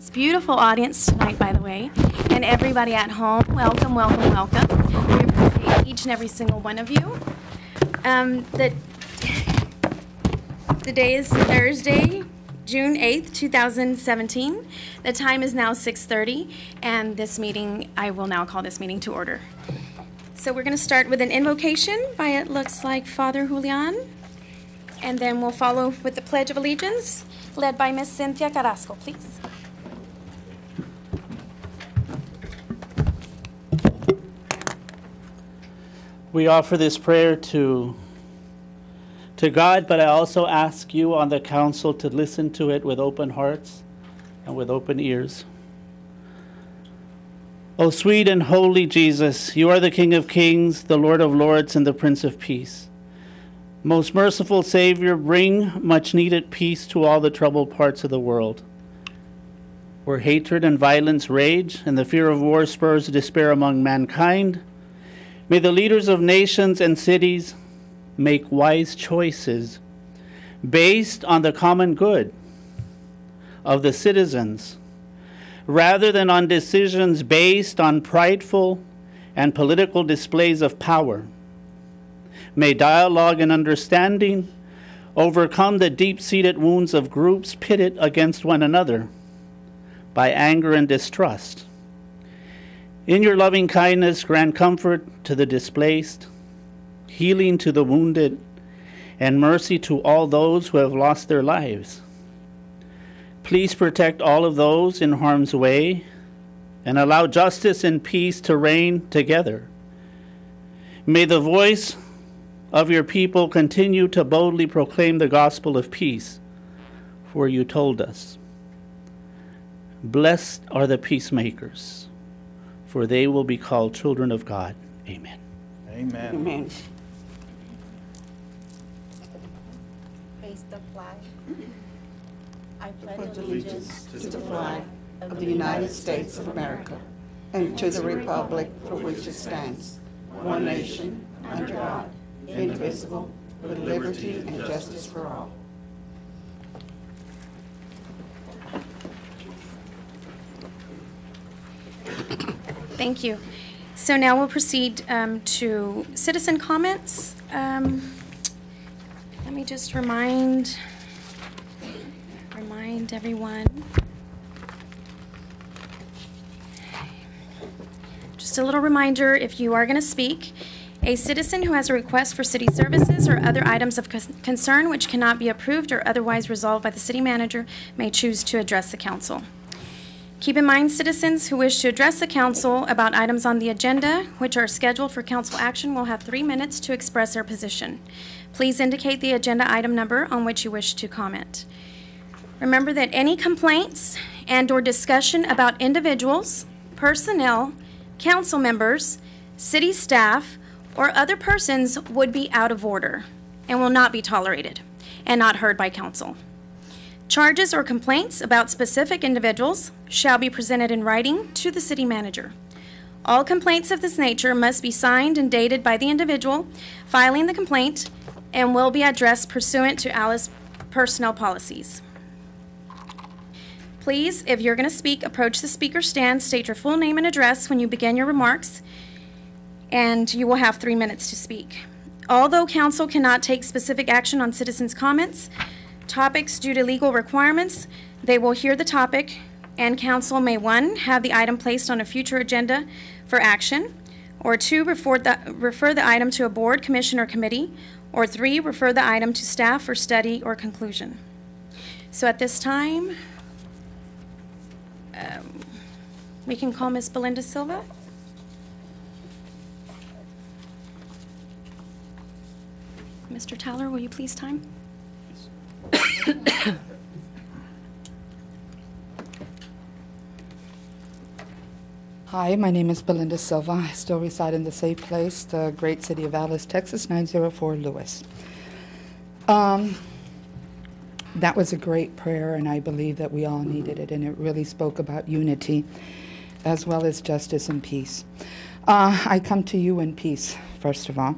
This beautiful audience tonight, by the way, and everybody at home, welcome, welcome, welcome. We appreciate each and every single one of you. The day is Thursday, June 8th, 2017. The time is now 6:30, and this meeting, I will now call this meeting to order. So we're going to start with an invocation by, it looks like, Father Julian, and then we'll follow with the Pledge of Allegiance, led by Miss Cynthia Carrasco, please. We offer this prayer to God, but I also ask you on the council to listen to it with open hearts and with open ears. O sweet and holy Jesus, you are the King of Kings, the Lord of Lords, and the Prince of Peace. Most merciful Savior, bring much needed peace to all the troubled parts of the world, where hatred and violence rage and the fear of war spurs despair among mankind. May the leaders of nations and cities make wise choices based on the common good of the citizens, rather than on decisions based on prideful and political displays of power. May dialogue and understanding overcome the deep-seated wounds of groups pitted against one another by anger and distrust. In your loving kindness, grant comfort to the displaced, healing to the wounded, and mercy to all those who have lost their lives. Please protect all of those in harm's way and allow justice and peace to reign together. May the voice of your people continue to boldly proclaim the gospel of peace, for you told us, "Blessed are the peacemakers, for they will be called children of God." Amen. Amen. Amen. Face the flag. I Pledge pledge allegiance to the flag of the United States of America and to the republic for which it stands, one nation, under God, indivisible, with liberty and justice for all. Thank you. So now we'll proceed to citizen comments. Let me just remind everyone. Just a little reminder, if you are going to speak, a citizen who has a request for city services or other items of concern which cannot be approved or otherwise resolved by the city manager may choose to address the council. Keep in mind, citizens who wish to address the council about items on the agenda which are scheduled for council action will have 3 minutes to express their position. Please indicate the agenda item number on which you wish to comment. Remember that any complaints and/or discussion about individuals, personnel, council members, city staff, or other persons would be out of order and will not be tolerated and not heard by council. Charges or complaints about specific individuals shall be presented in writing to the city manager. All complaints of this nature must be signed and dated by the individual filing the complaint and will be addressed pursuant to Allis personnel policies. Please, if you're going to speak, approach the speaker stand, state your full name and address when you begin your remarks, and you will have 3 minutes to speak. Although council cannot take specific action on citizens' comments, topics due to legal requirements, they will hear the topic, and council may 1, have the item placed on a future agenda for action, or 2, refer the item to a board, commission, or committee, or 3, refer the item to staff for study or conclusion. So at this time, we can call Ms. Belinda Silva. Mr. Tyler, will you please time? Hi, my name is Belinda Silva. I still reside in the safe place, the great city of Allis, Texas, 904 Lewis. That was a great prayer, and I believe that we all needed it, and it really spoke about unity as well as justice and peace. I come to you in peace, first of all.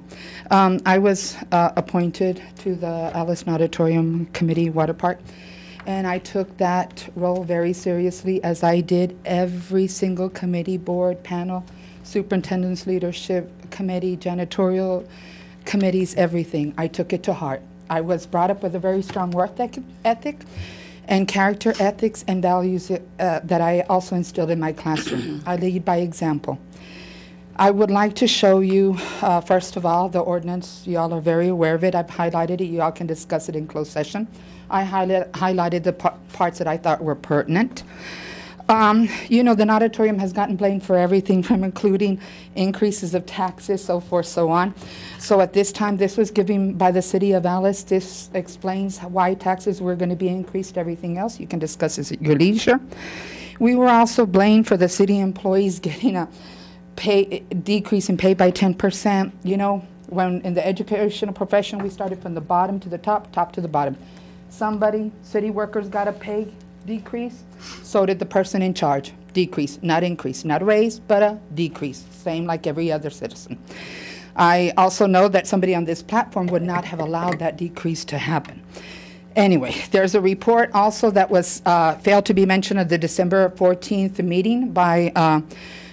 I was appointed to the Allis Auditorium Committee Water Park, And I took that role very seriously, as I did every single committee, board, panel, superintendent's leadership committee, janitorial committees, everything. I took it to heart. I was brought up with a very strong work ethic and character ethics and values that I also instilled in my classroom. I lead by example. I would like to show you, first of all, the ordinance. You all are very aware of it. I've highlighted it. You all can discuss it in closed session. I highlighted the parts that I thought were pertinent. You know, the auditorium has gotten blamed for everything from including increases of taxes, so forth, so on. So at this time, this was given by the city of Allis. This explains why taxes were going to be increased. Everything else, you can discuss this at your leisure. We were also blamed for the city employees getting a decrease in pay by 10%. You know, when in the educational profession, we started from the bottom to the top, top to the bottom. City workers got a pay decrease, so did the person in charge. Decrease, not increase, not a raise, but a decrease, same like every other citizen. I also know that somebody on this platform would not have allowed that decrease to happen. Anyway, there's a report also that was failed to be mentioned at the December 14th meeting by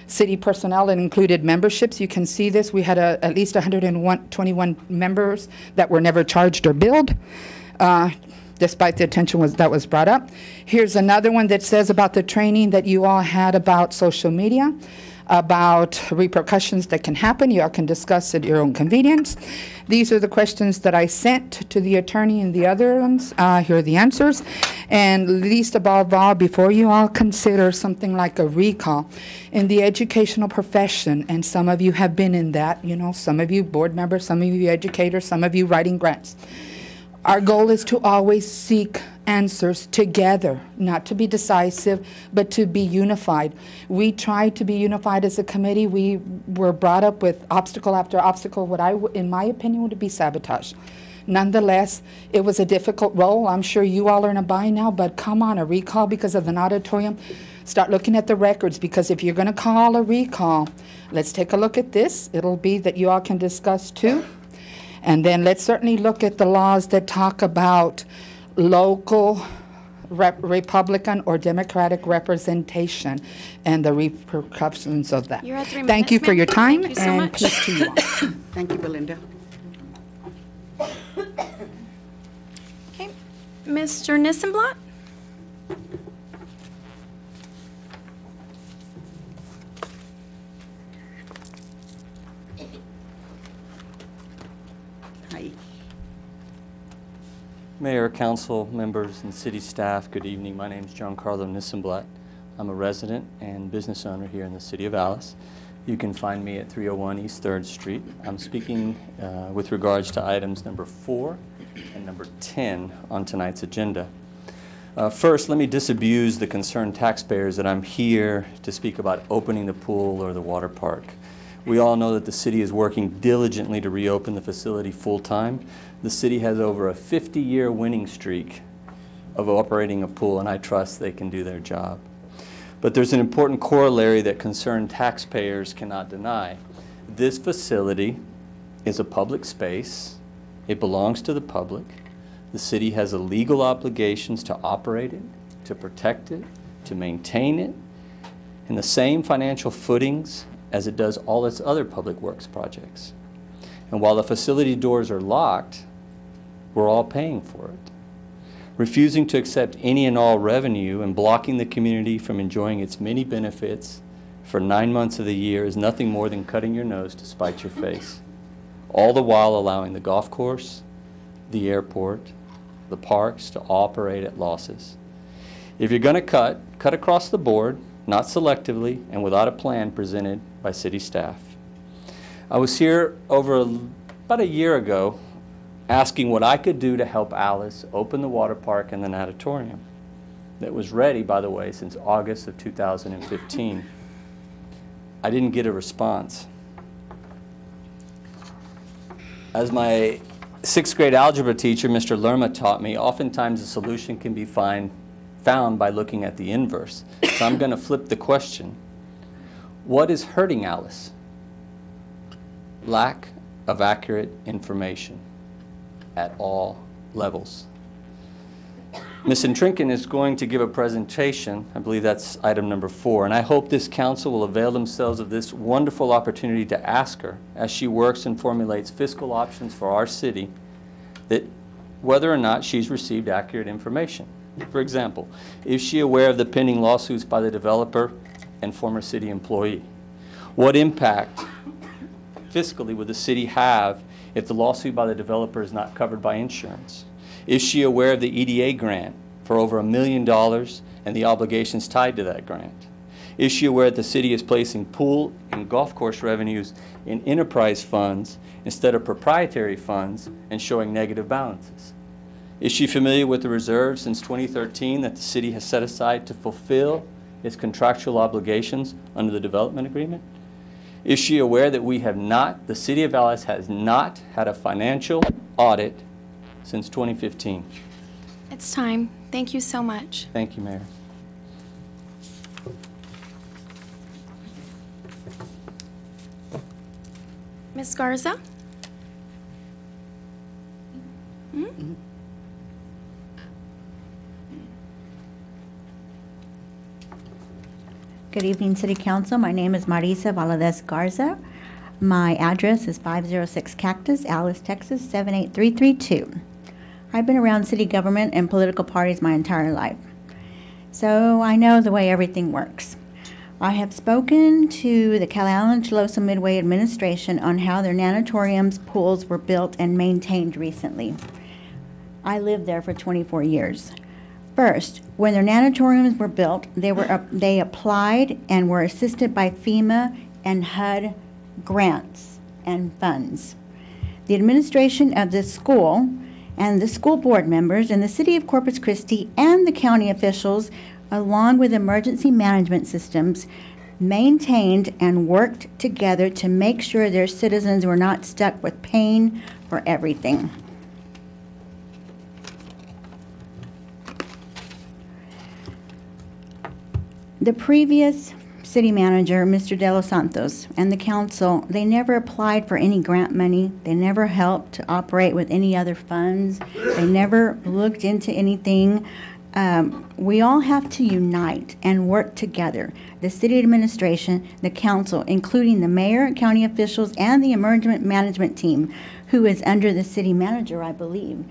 city personnel and included memberships. You can see this. We had at least 121 members that were never charged or billed, despite the attention that was brought up. Here's another one that says about the training that you all had about social media, about repercussions that can happen. You all can discuss at your own convenience. These are the questions that I sent to the attorney and the other ones. Here are the answers. And least above all, before you all consider something like a recall in the educational profession, and some of you have been in that, you know, some of you board members, some of you educators, some of you writing grants. Our goal is to always seek answers together, not to be decisive, but to be unified. We tried to be unified as a committee. We were brought up with obstacle after obstacle, what in my opinion, would be sabotage. Nonetheless, it was a difficult role. I'm sure you all are in a bind now, but come on, a recall because of an auditorium. Start looking at the records, because if you're going to call a recall, let's take a look at this. It'll be that you all can discuss too. And then let's certainly look at the laws that talk about local Republican or Democratic representation and the repercussions of that. You're at 3 minutes, Thank you for your time. Thank you so and much. peace to you all. Thank you, Belinda. Okay, Mr. Nissenblatt? Hi. Mayor, council members, and city staff, good evening. My name is Giancarlo Nissenblatt. I'm a resident and business owner here in the city of Allis. You can find me at 301 East 3rd Street. I'm speaking with regards to items number 4 and number 10 on tonight's agenda. First, let me disabuse the concerned taxpayers that I'm here to speak about opening the pool or the water park. We all know that the city is working diligently to reopen the facility full-time. The city has over a 50-year winning streak of operating a pool, and I trust they can do their job. But there's an important corollary that concerned taxpayers cannot deny. This facility is a public space. It belongs to the public. The city has a legal obligations to operate it, to protect it, to maintain it, in the same financial footings as it does all its other public works projects. And while the facility doors are locked, we're all paying for it. Refusing to accept any and all revenue and blocking the community from enjoying its many benefits for 9 months of the year is nothing more than cutting your nose to spite your face. All the while allowing the golf course, the airport, the parks to operate at losses. If you're going to cut across the board, not selectively and without a plan presented by city staff. I was here about a year ago asking what I could do to help Allis open the water park and the natatorium that was ready, by the way, since August of 2015. I didn't get a response. As my 6th grade algebra teacher, Mr. Lerma, taught me, oftentimes a solution can be found by looking at the inverse. So I'm going to flip the question. What is hurting Allis? Lack of accurate information at all levels. Ms. Intrinken is going to give a presentation. I believe that's item number 4, and I hope this council will avail themselves of this wonderful opportunity to ask her, as she works and formulates fiscal options for our city, that whether or not she's received accurate information. For example, is she aware of the pending lawsuits by the developer and former city employee? What impact fiscally would the city have if the lawsuit by the developer is not covered by insurance? Is she aware of the EDA grant for over $1 million and the obligations tied to that grant? Is she aware that the city is placing pool and golf course revenues in enterprise funds instead of proprietary funds and showing negative balances? Is she familiar with the reserves since 2013 that the city has set aside to fulfill its contractual obligations under the development agreement? Is she aware that the city of Allis has not had a financial audit since 2015? It's time. Thank you so much. Thank you, Mayor. Ms. Garza? Good evening, City Council. My name is Marisa Valadez Garza. My address is 506 Cactus, Allis, Texas, 78332. I've been around city government and political parties my entire life, so I know the way everything works. I have spoken to the Cal-Allen-Chalosa Midway administration on how their nanatorium's pools were built and maintained recently. I lived there for 24 years. First, when their nanatoriums were built, they applied and were assisted by FEMA and HUD grants and funds. The administration of the school and the school board members and the city of Corpus Christi and the county officials, along with emergency management systems, maintained and worked together to make sure their citizens were not stuck with paying for everything. The previous city manager, Mr. De Los Santos, and the council, they never applied for any grant money. They never helped to operate with any other funds. They never looked into anything. We all have to unite and work together. The city administration, the council, including the mayor, county officials, and the emergency management team, who is under the city manager, I believe.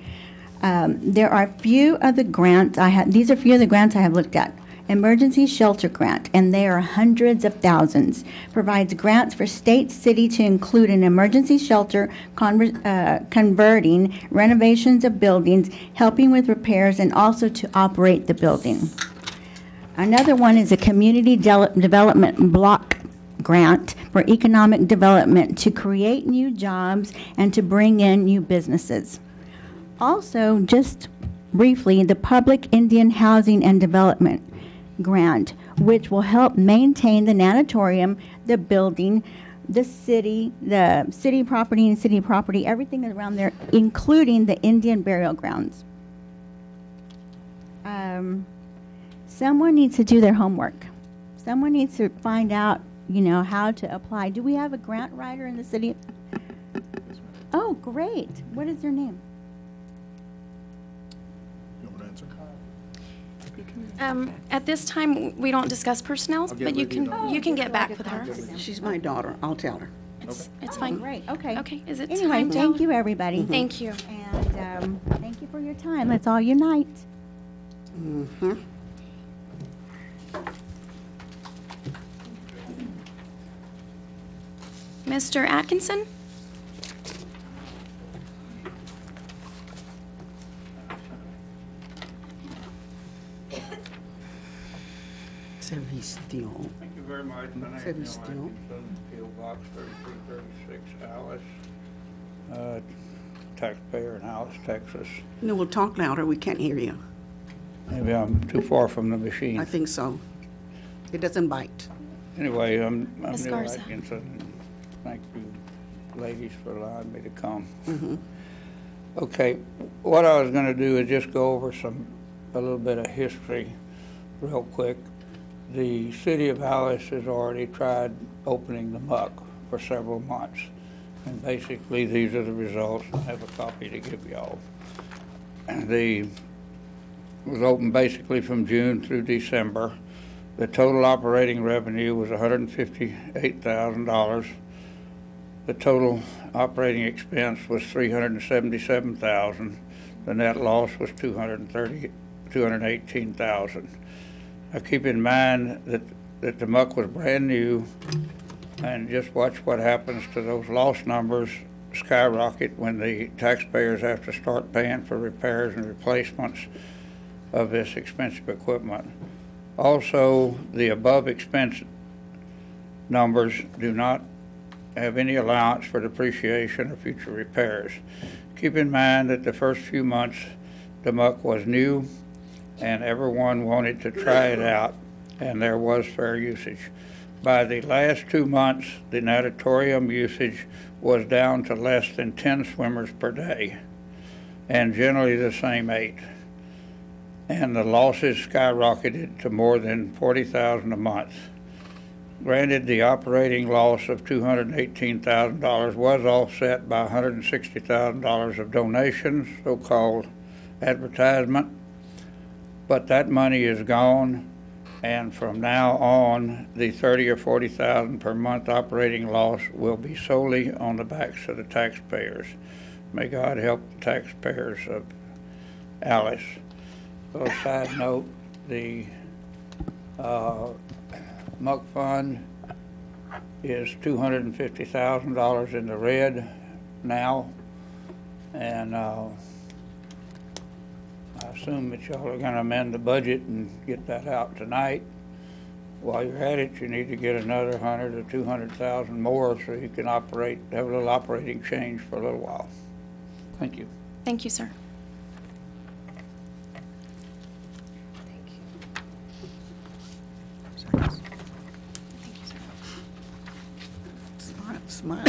There are few of the grants these are few of the grants I have looked at. Emergency Shelter Grant, and they are hundreds of thousands, provides grants for state, city to include an emergency shelter, converting, renovations of buildings, helping with repairs, and also to operate the building. Another one is a Community Development Block Grant for economic development to create new jobs and to bring in new businesses. Also, just briefly, the Public Indian Housing and Development Grant, which will help maintain the nanatorium, the building, the city property and city property, everything around there, including the Indian burial grounds. Someone needs to do their homework. Someone needs to find out, how to apply. Do we have a grant writer in the city? Oh, great. What is their name? At this time, we don't discuss personnel, but you can get back with her. She's my daughter. I'll tell her. It's fine. Great, okay. Okay, is it Anyway, time? thank you, everybody. Thank you. And thank you for your time. Let's all unite. Mm-hmm. Mr. Atkinson? Still. Thank you very much. My name is Seven Neil still. Atkinson, P.O. Box 3336 Allis, taxpayer in Allis, Texas. No, we'll talk louder. We can't hear you. Maybe I'm too far from the I machine. think so. It doesn't bite. Anyway, I'm Ms. Neil Garza. Atkinson. Thank you, ladies, for allowing me to come. Mm-hmm. Okay, what I was going to do is just go over a little bit of history real quick. The city of Allis has already tried opening the muck for several months. And basically, these are the results. I have a copy to give y'all. The was open basically from June through December. The total operating revenue was $158,000. The total operating expense was $377,000. The net loss was $218,000. Now keep in mind that the muck was brand new, and just watch what happens to those loss numbers skyrocket when the taxpayers have to start paying for repairs and replacements of this expensive equipment. Also, the above expense numbers do not have any allowance for depreciation or future repairs. Keep in mind that the first few months the muck was new and everyone wanted to try it out, and there was fair usage. By the last 2 months, the natatorium usage was down to less than 10 swimmers per day, and generally the same 8. And the losses skyrocketed to more than $40,000 a month. Granted, the operating loss of $218,000 was offset by $160,000 of donations, so-called advertisement, but that money is gone, and from now on, the $30,000 or $40,000 per month operating loss will be solely on the backs of the taxpayers. May God help the taxpayers of Allis. So, side note, the muck fund is $250,000 in the red now, and I assume that y'all are going to amend the budget and get that out tonight. While you're at it, you need to get another 100 or 200,000 more so you can operate, have a little operating change for a little while. Thank you. Thank you, sir. Smile.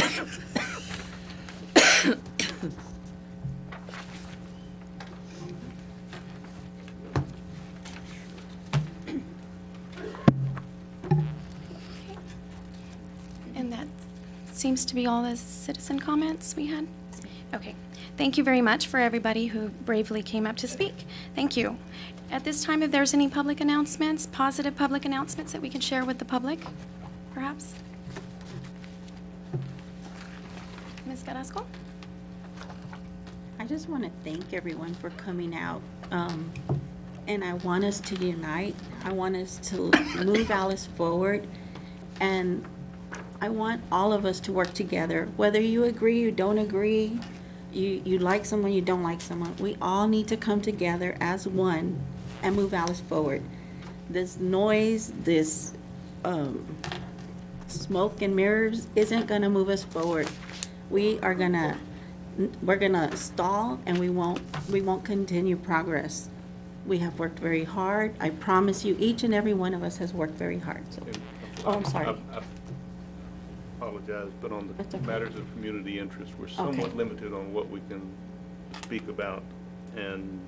And that seems to be all the citizen comments we had. Okay. Thank you very much for everybody who bravely came up to speak. Thank you. At this time, if there's any public announcements, positive public announcements that we can share with the public, perhaps? Ms. Carrasco? I just want to thank everyone for coming out, and I want us to unite. I want us to move Allis forward, and I want all of us to work together. Whether you agree, you don't agree, you like someone, you don't like someone, we all need to come together as one and move Allis forward. This noise, this smoke and mirrors isn't going to move us forward. We're gonna stall, and we won't continue progress. We have worked very hard. I promise you, each and every one of us has worked very hard. So, oh, I'm sorry. I apologize, but on the okay. matters of community interest, we're somewhat limited on what we can speak about, and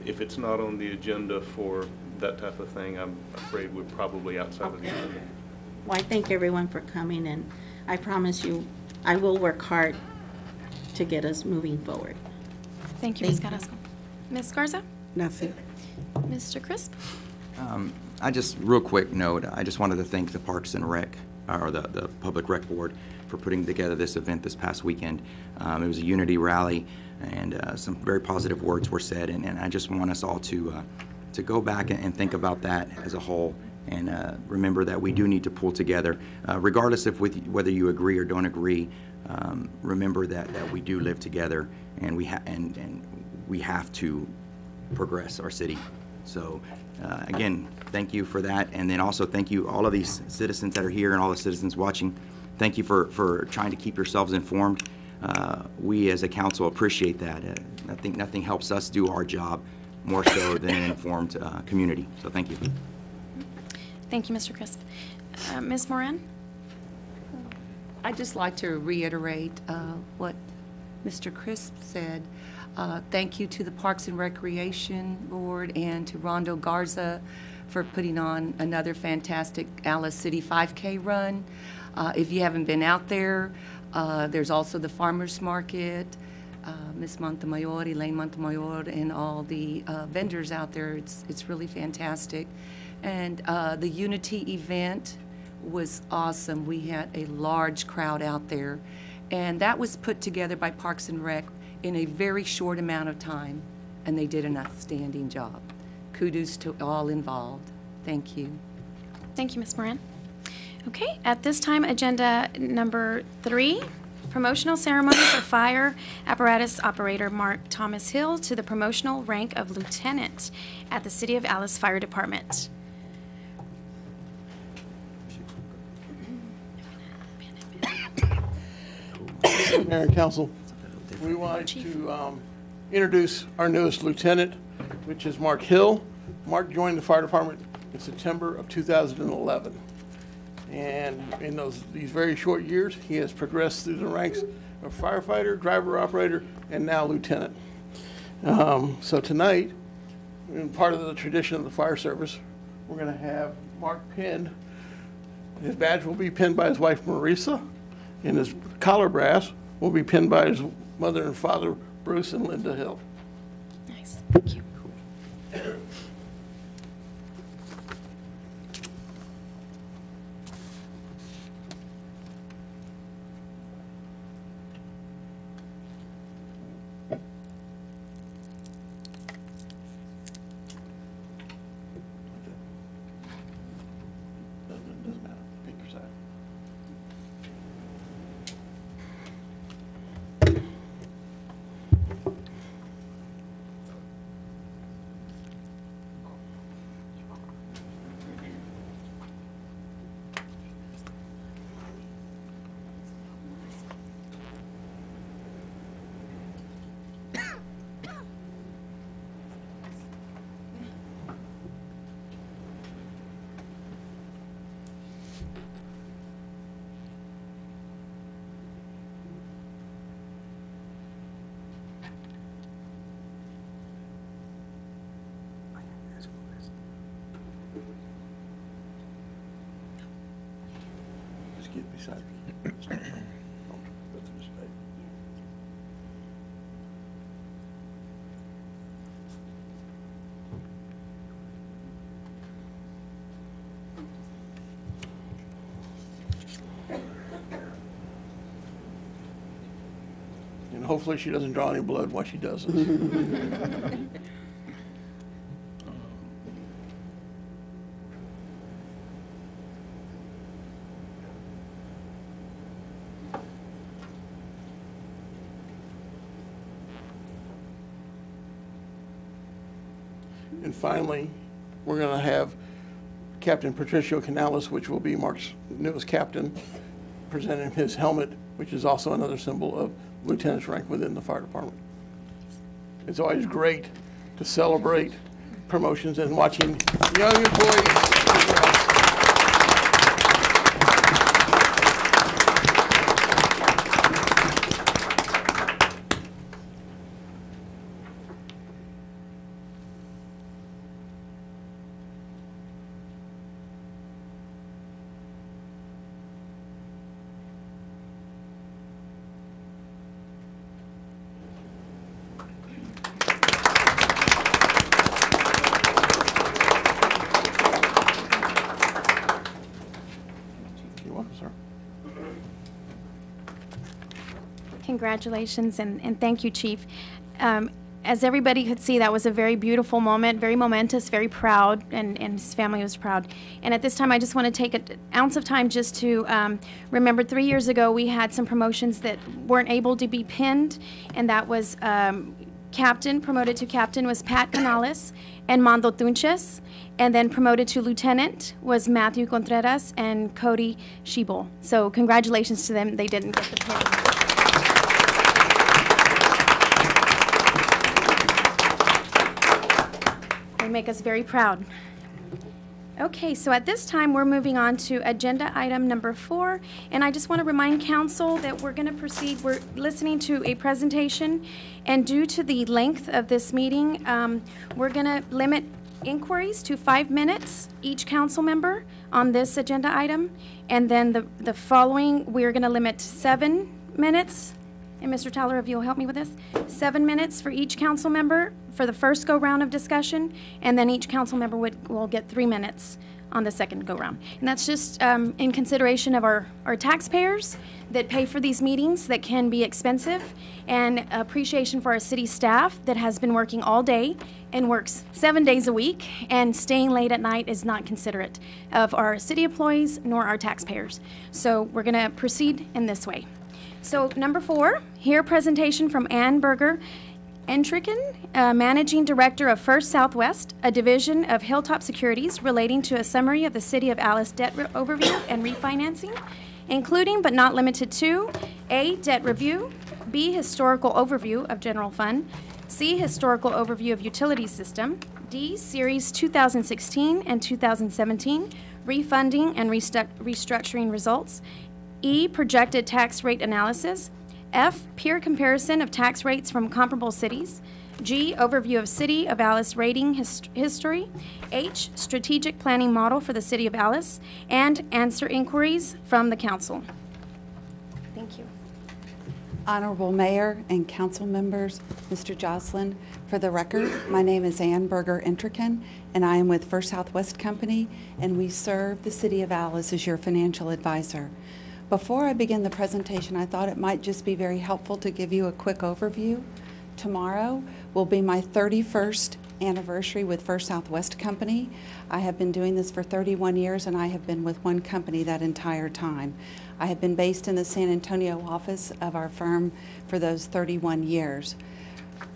if it's not on the agenda for that type of thing, I'm afraid we're probably outside of the agenda. Well, I thank everyone for coming, and I promise you, I will work hard to get us moving forward. Thank you, Ms. Carrasco. Ms. Garza? Nothing. Mr. Crisp? I just, real quick note, I just wanted to thank the Parks and Rec, or the Public Rec Board, for putting together this event this past weekend. It was a unity rally, and some very positive words were said, and I just want us all to go back and think about that as a whole, and remember that we do need to pull together, regardless of whether you agree or don't agree. Remember that we do live together, and we have to progress our city. So again, thank you for that, and then also thank you all of these citizens that are here and all the citizens watching. Thank you for trying to keep yourselves informed. We as a council appreciate that. I think nothing helps us do our job more so than an informed community. So thank you. Thank you, Mr. Crisp. Ms. Moran? I'd just like to reiterate what Mr. Crisp said. Thank you to the Parks and Recreation Board and to Rondo Garza for putting on another fantastic Allis City 5K run. If you haven't been out there, there's also the Farmers Market. Ms. Montemayor, Elaine Montemayor, and all the vendors out there. It's really fantastic. And the Unity event was awesome. We had a large crowd out there, and that was put together by Parks and Rec in a very short amount of time, and they did an outstanding job. Kudos to all involved. Thank you. Thank you, Ms. Moran. Okay, at this time, agenda number 3, promotional ceremony for fire apparatus operator Mark Thomas Hill to the promotional rank of lieutenant at the City of Allis Fire Department. Mayor and Council, we wanted to introduce our newest lieutenant, which is Mark Hill. Mark joined the fire department in September of 2011. And in these very short years, he has progressed through the ranks of firefighter, driver operator, and now lieutenant. So tonight, in part of the tradition of the fire service, we're going to have Mark pinned. His badge will be pinned by his wife, Marisa, and his collar brass will be pinned by his mother and father, Bruce and Linda Hill. Nice, thank you. Doesn't matter, pick your side. Just get beside me. And hopefully she doesn't draw any blood while she does this. And finally, we're going to have Captain Patricio Canales, which will be Mark's newest captain, presenting his helmet, which is also another symbol of lieutenant's rank within the fire department. It's always great to celebrate promotions and watching young employees progress. Congratulations and thank you, Chief. As everybody could see, that was a very beautiful moment, very momentous, very proud, and his family was proud. And at this time, I just want to take an ounce of time just to remember 3 years ago, we had some promotions that weren't able to be pinned, and that was captain, promoted to captain was Pat Canales and Mando Tunches, and then promoted to lieutenant was Matthew Contreras and Cody Schiebel. So congratulations to them. They didn't get the pin. They make us very proud. Okay, so at this time, we're moving on to agenda item number 4, and I just want to remind council that we're going to proceed. We're listening to a presentation, and due to the length of this meeting, we're going to limit inquiries to 5 minutes each council member on this agenda item, and then the following, we're going to limit 7 minutes, and Mr. Tyler, if you'll help me with this, 7 minutes for each council member for the first go-round of discussion, and then each council member will get 3 minutes on the second go-round. And that's just in consideration of our taxpayers that pay for these meetings that can be expensive, and appreciation for our city staff that has been working all day and works 7 days a week, and staying late at night is not considerate of our city employees nor our taxpayers. So we're going to proceed in this way. So number 4, here presentation from Ann Berger Entricken, Managing Director of First Southwest, a division of Hilltop Securities, relating to a summary of the City of Allis debt overview and refinancing, including but not limited to A, debt review, B, historical overview of general fund, C, historical overview of utility system, D, series 2016 and 2017, refunding and restructuring results, E, projected tax rate analysis, F, peer comparison of tax rates from comparable cities, G, overview of City of Allis rating history, H, strategic planning model for the City of Allis, and answer inquiries from the council. Thank you. Honorable Mayor and council members, Mr. Jocelyn, for the record, my name is Ann Berger Entricken, and I am with First Southwest Company, and we serve the City of Allis as your financial advisor. Before I begin the presentation, I thought it might just be very helpful to give you a quick overview. Tomorrow will be my 31st anniversary with First Southwest Company. I have been doing this for 31 years, and I have been with one company that entire time. I have been based in the San Antonio office of our firm for those 31 years.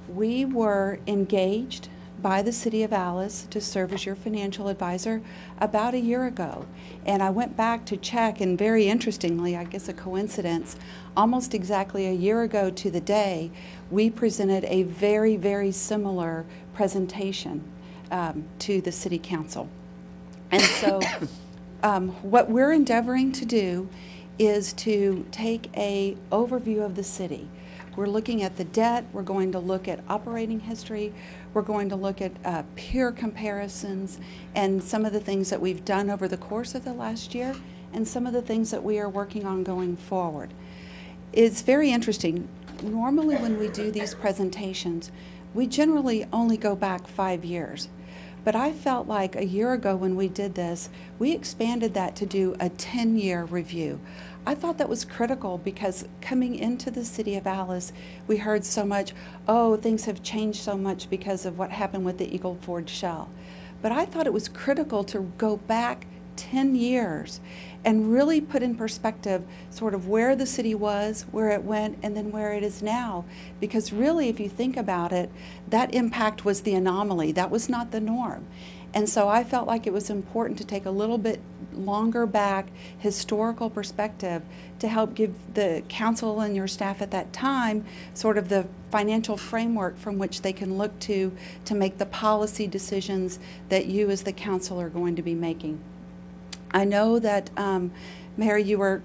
We were engaged by the City of Allis to serve as your financial advisor about a year ago. And I went back to check, and very interestingly, I guess a coincidence, almost exactly a year ago to the day, we presented a very, very similar presentation to the City Council. And so what we're endeavoring to do is to take an overview of the city. We're looking at the debt, we're going to look at operating history, we're going to look at peer comparisons and some of the things that we've done over the course of the last year and some of the things that we are working on going forward. It's very interesting. Normally when we do these presentations, we generally only go back 5 years. But I felt like a year ago when we did this, we expanded that to do a 10-year review. I thought that was critical because coming into the City of Allis, we heard so much, oh, things have changed so much because of what happened with the Eagle Ford Shell. But I thought it was critical to go back 10 years and really put in perspective sort of where the city was, where it went, and then where it is now. Because really, if you think about it, that impact was the anomaly. That was not the norm. And so I felt like it was important to take a little bit longer back historical perspective to help give the council and your staff at that time sort of the financial framework from which they can look to make the policy decisions that you as the council are going to be making. I know that, Mayor, you were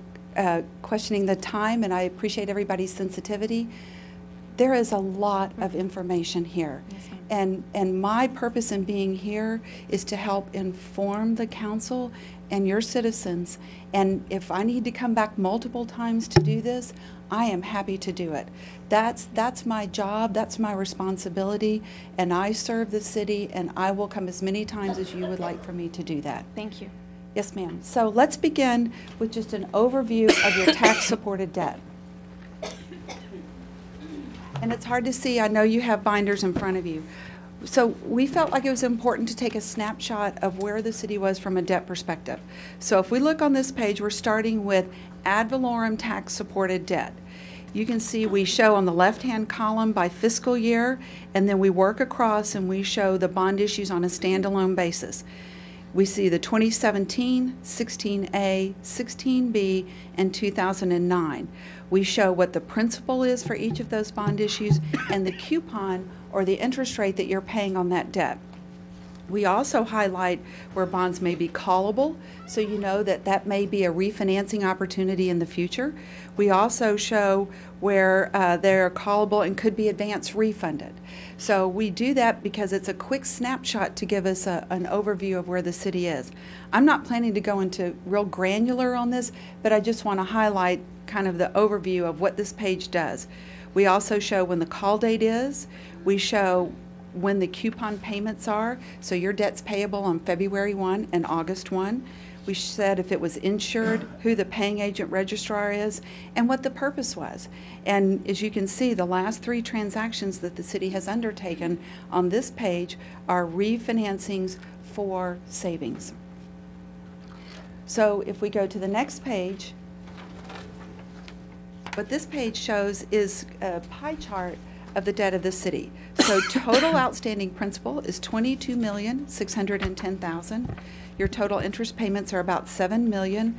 questioning the time, and I appreciate everybody's sensitivity. There is a lot of information here. Yes, and my purpose in being here is to help inform the council and your citizens. And if I need to come back multiple times to do this, I am happy to do it. That's my job, that's my responsibility, and I serve the city, and I will come as many times as you would like for me to do that. Thank you. Yes, ma'am. So let's begin with just an overview of your tax-supported debt. And it's hard to see. I know you have binders in front of you. So we felt like it was important to take a snapshot of where the city was from a debt perspective. So if we look on this page, we're starting with ad valorem tax-supported debt. You can see we show on the left-hand column by fiscal year, and then we work across and we show the bond issues on a standalone basis. We see the 2017, 16A, 16B, and 2009. We show what the principal is for each of those bond issues and the coupon or the interest rate that you're paying on that debt. We also highlight where bonds may be callable, so you know that that may be a refinancing opportunity in the future. We also show where they're callable and could be advance refunded. So we do that because it's a quick snapshot to give us an overview of where the city is. I'm not planning to go into real granular on this, but I just want to highlight kind of the overview of what this page does. We also show when the call date is. We show when the coupon payments are, so your debt's payable on February 1 and August 1. We said if it was insured, who the paying agent registrar is, and what the purpose was. And as you can see, the last 3 transactions that the city has undertaken on this page are refinancings for savings. So if we go to the next page, what this page shows is a pie chart of the debt of the city. So total outstanding principal is $22,610,000. Your total interest payments are about $7 million.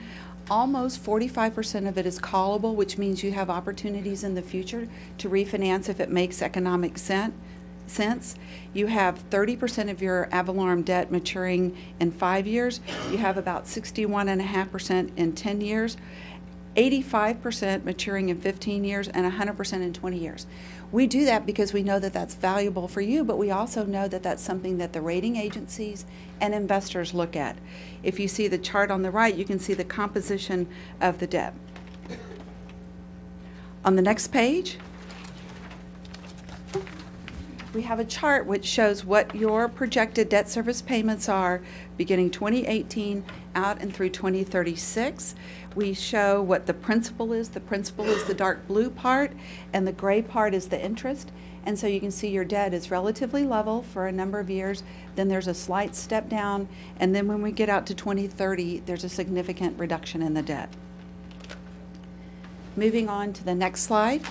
Almost 45% of it is callable, which means you have opportunities in the future to refinance if it makes economic sense. You have 30% of your ad valorem debt maturing in 5 years. You have about 61.5% in 10 years. 85% maturing in 15 years, and 100% in 20 years. We do that because we know that that's valuable for you, but we also know that that's something that the rating agencies and investors look at. If you see the chart on the right, you can see the composition of the debt. On the next page, we have a chart which shows what your projected debt service payments are beginning 2018 out and through 2036. We show what the principal is. The principal is the dark blue part, and the gray part is the interest. And so you can see your debt is relatively level for a number of years. Then there's a slight step down, and then when we get out to 2030, there's a significant reduction in the debt. Moving on to the next slide,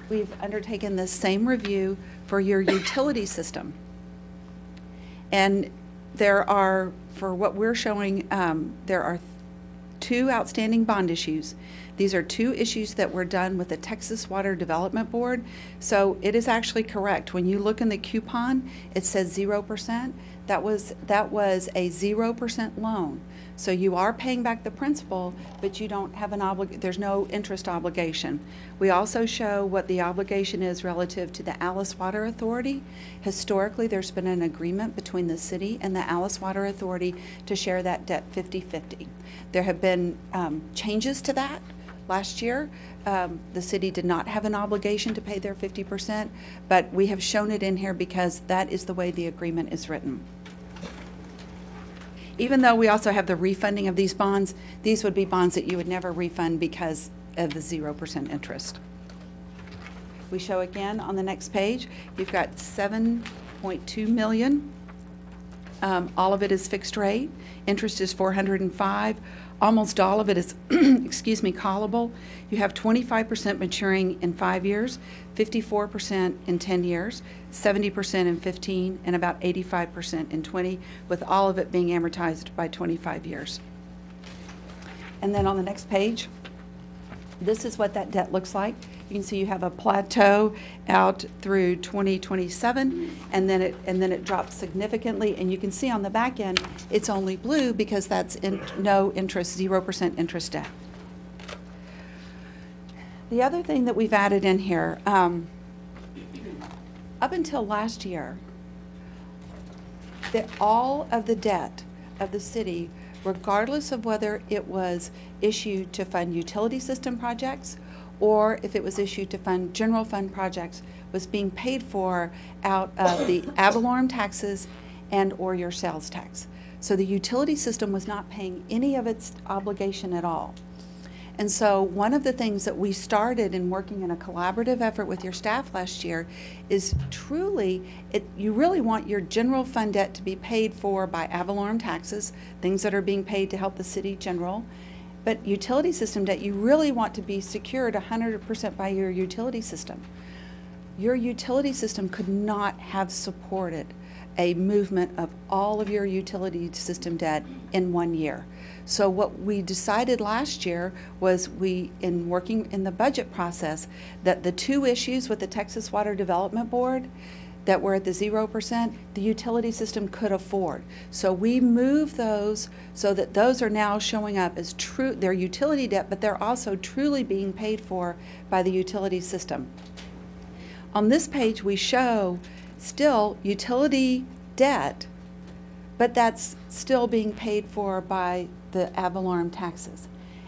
we've undertaken this same review for your utility system. And there are, for what we're showing, there are 2 outstanding bond issues. These are 2 issues that were done with the Texas Water Development Board. So it is actually correct. When you look in the coupon, it says 0%. That was a 0% loan. So you are paying back the principal, but you don't have there's no interest obligation. We also show what the obligation is relative to the Allis Water Authority. Historically, there's been an agreement between the city and the Allis Water Authority to share that debt 50-50. There have been changes to that. Last year, the city did not have an obligation to pay their 50%, but we have shown it in here because that is the way the agreement is written. Even though we also have the refunding of these bonds, these would be bonds that you would never refund because of the 0% interest. We show again on the next page, you've got $7.2 million. All of it is fixed rate. Interest is $405. Almost all of it is, excuse me, callable. You have 25% maturing in 5 years, 54% in 10 years, 70% in 15, and about 85% in 20, with all of it being amortized by 25 years. And then on the next page, this is what that debt looks like. You can see you have a plateau out through 2027, and then it drops significantly. And you can see on the back end, it's only blue because that's no interest, 0% interest debt. The other thing that we've added in here, up until last year, that all of the debt of the city, regardless of whether it was issued to fund utility system projects or if it was issued to fund general fund projects, was being paid for out of the ad valorem taxes and or your sales tax. So the utility system was not paying any of its obligation at all. And so one of the things that we started in working in a collaborative effort with your staff last year is truly, you really want your general fund debt to be paid for by ad valorem taxes, things that are being paid to help the city general. But utility system debt, you really want to be secured 100% by your utility system. Your utility system could not have supported a movement of all of your utility system debt in 1 year. So what we decided last year was in working in the budget process, that the 2 issues with the Texas Water Development Board, that were at the 0%, the utility system could afford. So we moved those so that those are now showing up as true, they're utility debt, but they're also truly being paid for by the utility system. On this page, we show still utility debt, but that's still being paid for by the ad valorem taxes.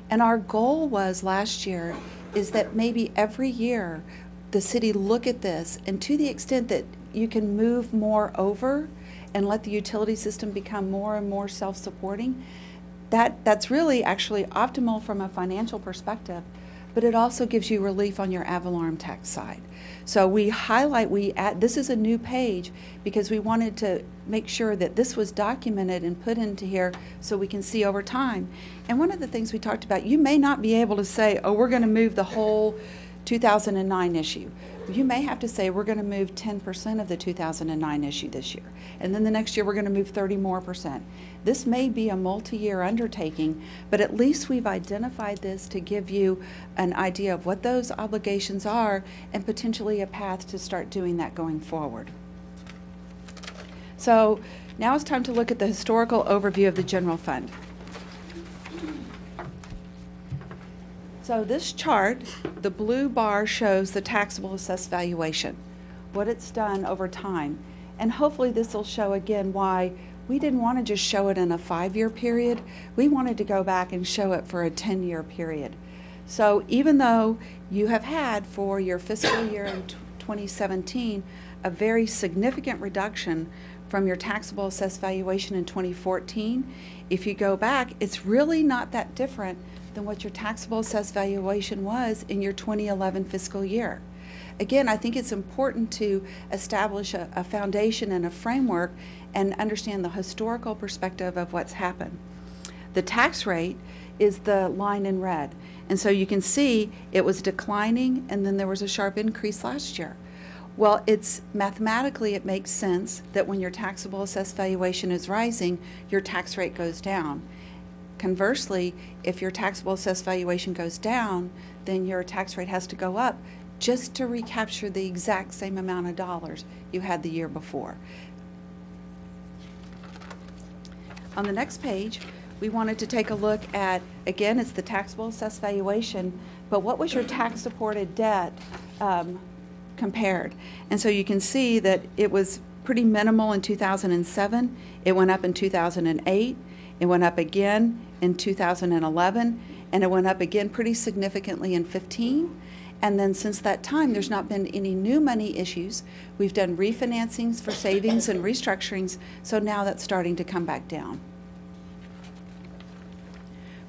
And our goal was last year is that maybe every year the city look at this, and to the extent that you can move more over and let the utility system become more and more self-supporting, that's really actually optimal from a financial perspective, but it also gives you relief on your ad valorem tax side. So we highlight, this is a new page because we wanted to make sure that this was documented and put into here so we can see over time. And one of the things we talked about, you may not be able to say, oh, we're going to move the whole 2009 issue. You may have to say we're going to move 10% of the 2009 issue this year. And then the next year we're going to move 30% more. This may be a multi-year undertaking, but at least we've identified this to give you an idea of what those obligations are and potentially a path to start doing that going forward. So now it's time to look at the historical overview of the general fund. So this chart, the blue bar shows the taxable assessed valuation, what it's done over time. And hopefully this will show again why we didn't want to just show it in a 5-year period. We wanted to go back and show it for a 10-year period. So even though you have had for your fiscal year in 2017 a very significant reduction from your taxable assessed valuation in 2014, if you go back, it's really not that different than what your taxable assessed valuation was in your 2011 fiscal year. Again, I think it's important to establish a foundation and a framework and understand the historical perspective of what's happened. The tax rate is the line in red. And so you can see it was declining and then there was a sharp increase last year. Well, mathematically it makes sense that when your taxable assessed valuation is rising, your tax rate goes down. Conversely, if your taxable assessed valuation goes down, then your tax rate has to go up just to recapture the exact same amount of dollars you had the year before. On the next page, we wanted to take a look at, again, it's the taxable assessed valuation, but what was your tax supported debt compared? And so you can see that it was pretty minimal in 2007. It went up in 2008. It went up again in 2011, and it went up again pretty significantly in 15. And then since that time, there's not been any new money issues. We've done refinancings for savings and restructurings, so now that's starting to come back down.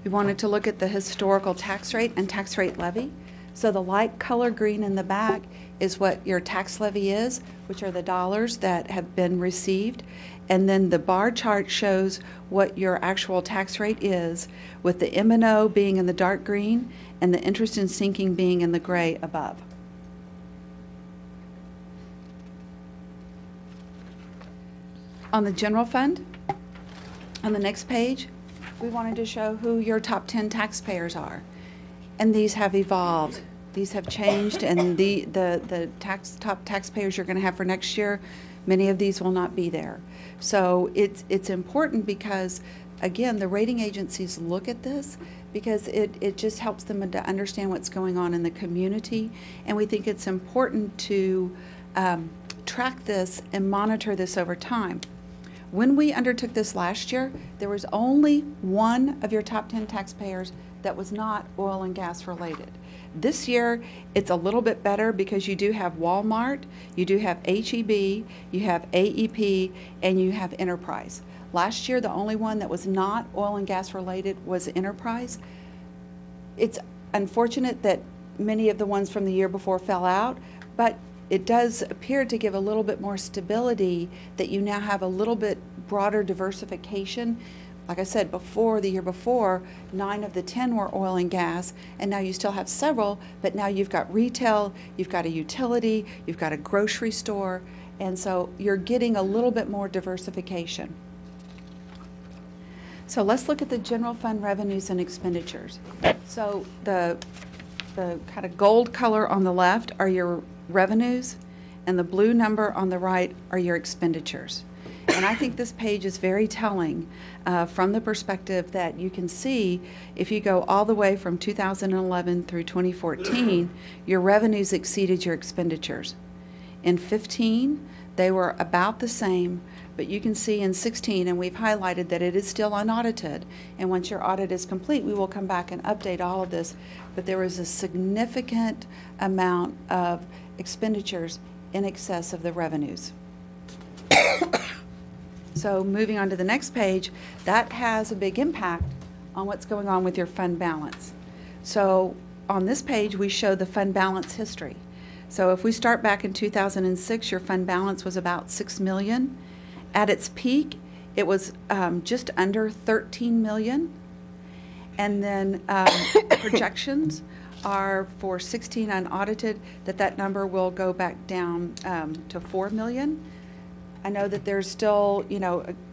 We wanted to look at the historical tax rate and tax rate levy. So the light color green in the back is what your tax levy is, which are the dollars that have been received. And then the bar chart shows what your actual tax rate is, with the M&O being in the dark green and the interest and sinking being in the gray above. On the general fund, on the next page, we wanted to show who your top 10 taxpayers are. And these have evolved. These have changed, and the top taxpayers you're going to have for next year, many of these will not be there. So it's important because, again, the rating agencies look at this because it just helps them to understand what's going on in the community, and we think it's important to track this and monitor this over time. When we undertook this last year, there was only one of your top 10 taxpayers that was not oil and gas related. This year, it's a little bit better because you do have Walmart, you do have HEB, you have AEP, and you have Enterprise. Last year, the only one that was not oil and gas related was Enterprise. It's unfortunate that many of the ones from the year before fell out, but it does appear to give a little bit more stability that you now have a little bit broader diversification. Like I said, before, the year before, 9 of the 10 were oil and gas, and now you still have several, but now you've got retail, you've got a utility, you've got a grocery store, and so you're getting a little bit more diversification. So let's look at the general fund revenues and expenditures. So the kind of gold color on the left are your revenues, and the blue number on the right are your expenditures. And I think this page is very telling from the perspective that you can see if you go all the way from 2011 through 2014, your revenues exceeded your expenditures. In 15, they were about the same, but you can see in 16, and we've highlighted that it is still unaudited, and once your audit is complete, we will come back and update all of this, but there was a significant amount of expenditures in excess of the revenues. So moving on to the next page, that has a big impact on what's going on with your fund balance. So on this page, we show the fund balance history. So if we start back in 2006, your fund balance was about $6 million. At its peak, it was just under $13 million. And then projections are for 16 unaudited, that number will go back down to $4 million. I know that there's still,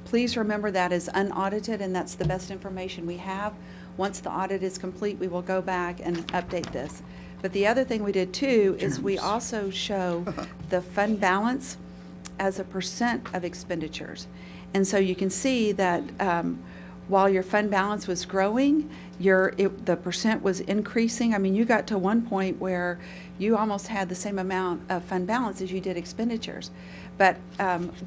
please remember that is unaudited, and that's the best information we have. Once the audit is complete, we will go back and update this. But the other thing we did too is we also show the fund balance as a percent of expenditures. And so you can see that while your fund balance was growing, the percent was increasing. I mean, you got to one point where you almost had the same amount of fund balance as you did expenditures. But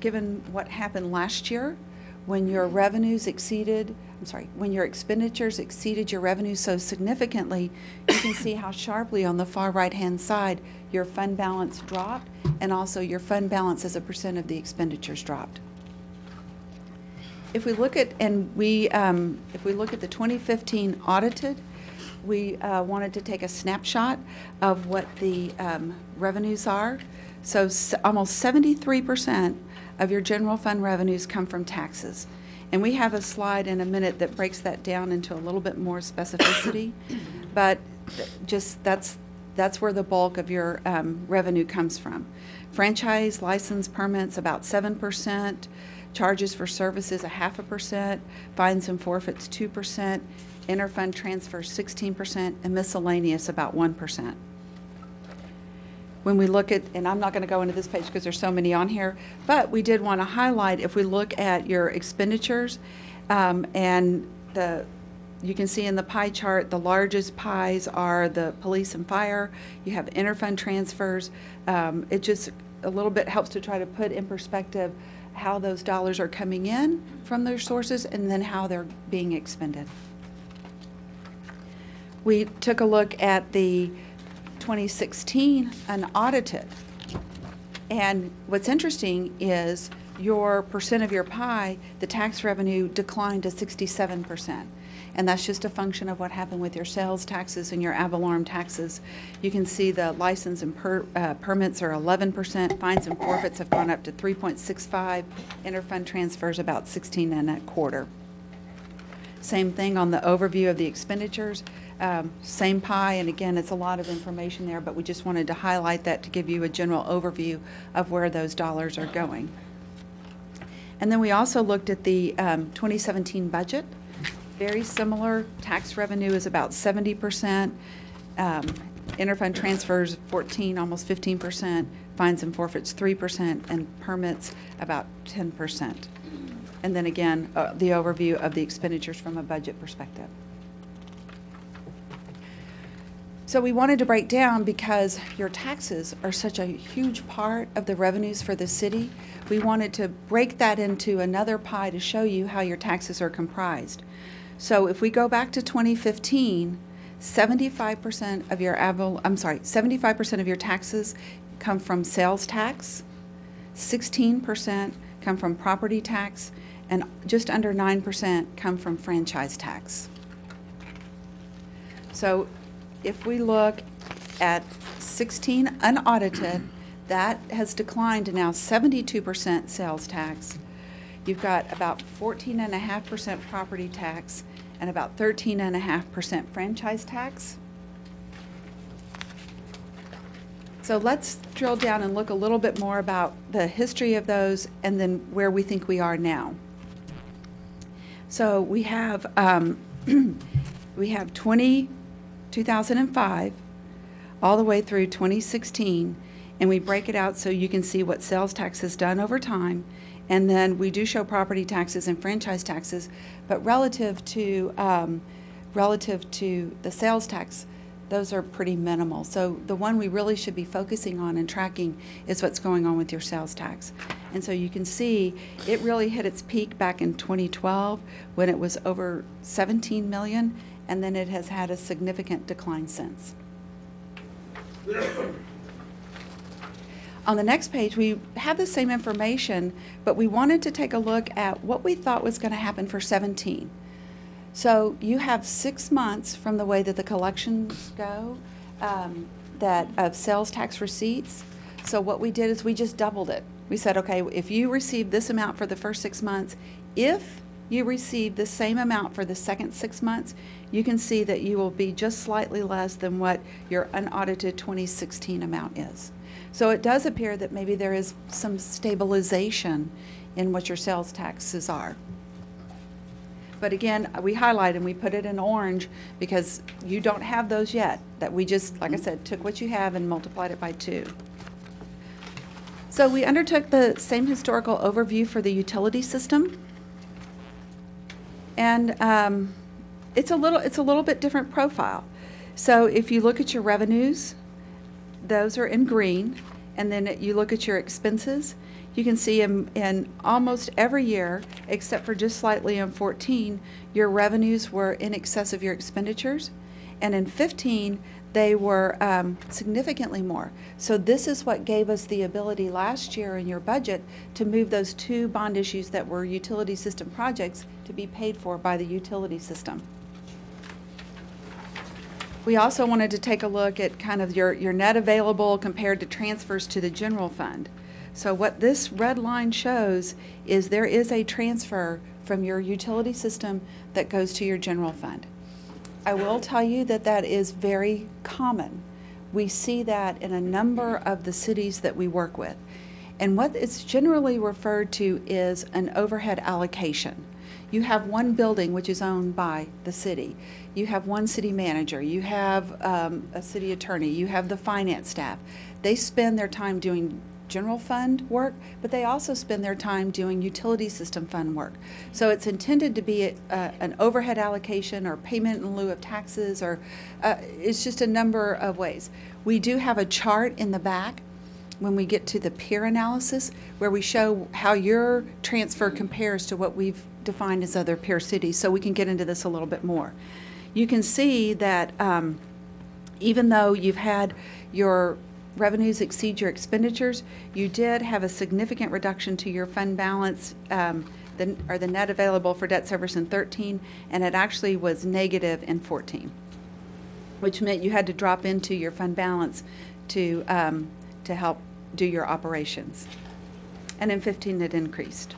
given what happened last year, when your revenues exceeded, when your expenditures exceeded your revenues so significantly, you can see how sharply on the far right-hand side your fund balance dropped, and also your fund balance as a percent of the expenditures dropped. If we look at, if we look at the 2015 audited, we wanted to take a snapshot of what the revenues are. So almost 73% of your general fund revenues come from taxes. And we have a slide in a minute that breaks that down into a little bit more specificity. But just that's where the bulk of your revenue comes from. Franchise license permits about 7%, charges for services 0.5%, fines and forfeits 2%, interfund transfers 16%, and miscellaneous about 1%. When we look at, and I'm not going to go into this page because there's so many on here, but we did want to highlight, if we look at your expenditures, and you can see in the pie chart, the largest pies are the police and fire. You have interfund transfers. It just a little bit helps to try to put in perspective how those dollars are coming in from their sources and then how they're being expended. We took a look at the 2016 unaudited, and what's interesting is your percent of your pie, the tax revenue declined to 67%, and that's just a function of what happened with your sales taxes and your ad valorem taxes. You can see the license and permits are 11%, fines and forfeits have gone up to 3.65, interfund transfers about 16.25. Same thing on the overview of the expenditures. Same pie, and again, it's a lot of information there, but we just wanted to highlight that to give you a general overview of where those dollars are going. And then we also looked at the 2017 budget. Very similar. Tax revenue is about 70%. Interfund transfers 14, almost 15%. Fines and forfeits 3%, and permits about 10%. And then again, the overview of the expenditures from a budget perspective. So we wanted to break down, because your taxes are such a huge part of the revenues for the city, we wanted to break that into another pie to show you how your taxes are comprised. So if we go back to 2015, 75% of your 75% of your taxes come from sales tax, 16% come from property tax, and just under 9% come from franchise tax. So if we look at 16 unaudited, that has declined to now 72% sales tax. You've got about 14.5% property tax and about 13.5% franchise tax. So let's drill down and look a little bit more about the history of those and then where we think we are now. So we have 2005 all the way through 2016, and we break it out so you can see what sales tax has done over time. And then we do show property taxes and franchise taxes, but relative to the sales tax, those are pretty minimal. So the one we really should be focusing on and tracking is what's going on with your sales tax. And so you can see it really hit its peak back in 2012 when it was over 17 million, and then it has had a significant decline since. On the next page, we have the same information, but we wanted to take a look at what we thought was going to happen for 17. So you have 6 months from the way that the collections go of sales tax receipts. So what we did is we just doubled it. We said, okay, if you receive this amount for the first 6 months, if you receive the same amount for the second 6 months, you can see that you will be just slightly less than what your unaudited 2016 amount is. So it does appear that maybe there is some stabilization in what your sales taxes are. But again, we highlight and we put it in orange because you don't have those yet. That we just, like I said, took what you have and multiplied it by 2. So we undertook the same historical overview for the utility system. And it's a little bit different profile. So if you look at your revenues, those are in green, and then you look at your expenses, you can see in almost every year, except for just slightly in 14, your revenues were in excess of your expenditures, and in 15, they were significantly more. So this is what gave us the ability last year in your budget to move those 2 bond issues that were utility system projects to be paid for by the utility system. We also wanted to take a look at kind of your net available compared to transfers to the general fund. So what this red line shows is there is a transfer from your utility system that goes to your general fund. I will tell you that that is very common. We see that in a number of the cities that we work with. And what it's generally referred to is an overhead allocation. You have one building which is owned by the city. You have one city manager. You have a city attorney. You have the finance staff. They spend their time doing general fund work, but they also spend their time doing utility system fund work. So it's intended to be an overhead allocation or payment in lieu of taxes, or it's just a number of ways. We do have a chart in the back when we get to the peer analysis where we show how your transfer compares to what we've defined as other peer cities, so we can get into this a little bit more. You can see that even though you've had your revenues exceed your expenditures, you did have a significant reduction to your fund balance, the net available for debt service in 13, and it actually was negative in 14, which meant you had to drop into your fund balance to help do your operations. And in 15, it increased.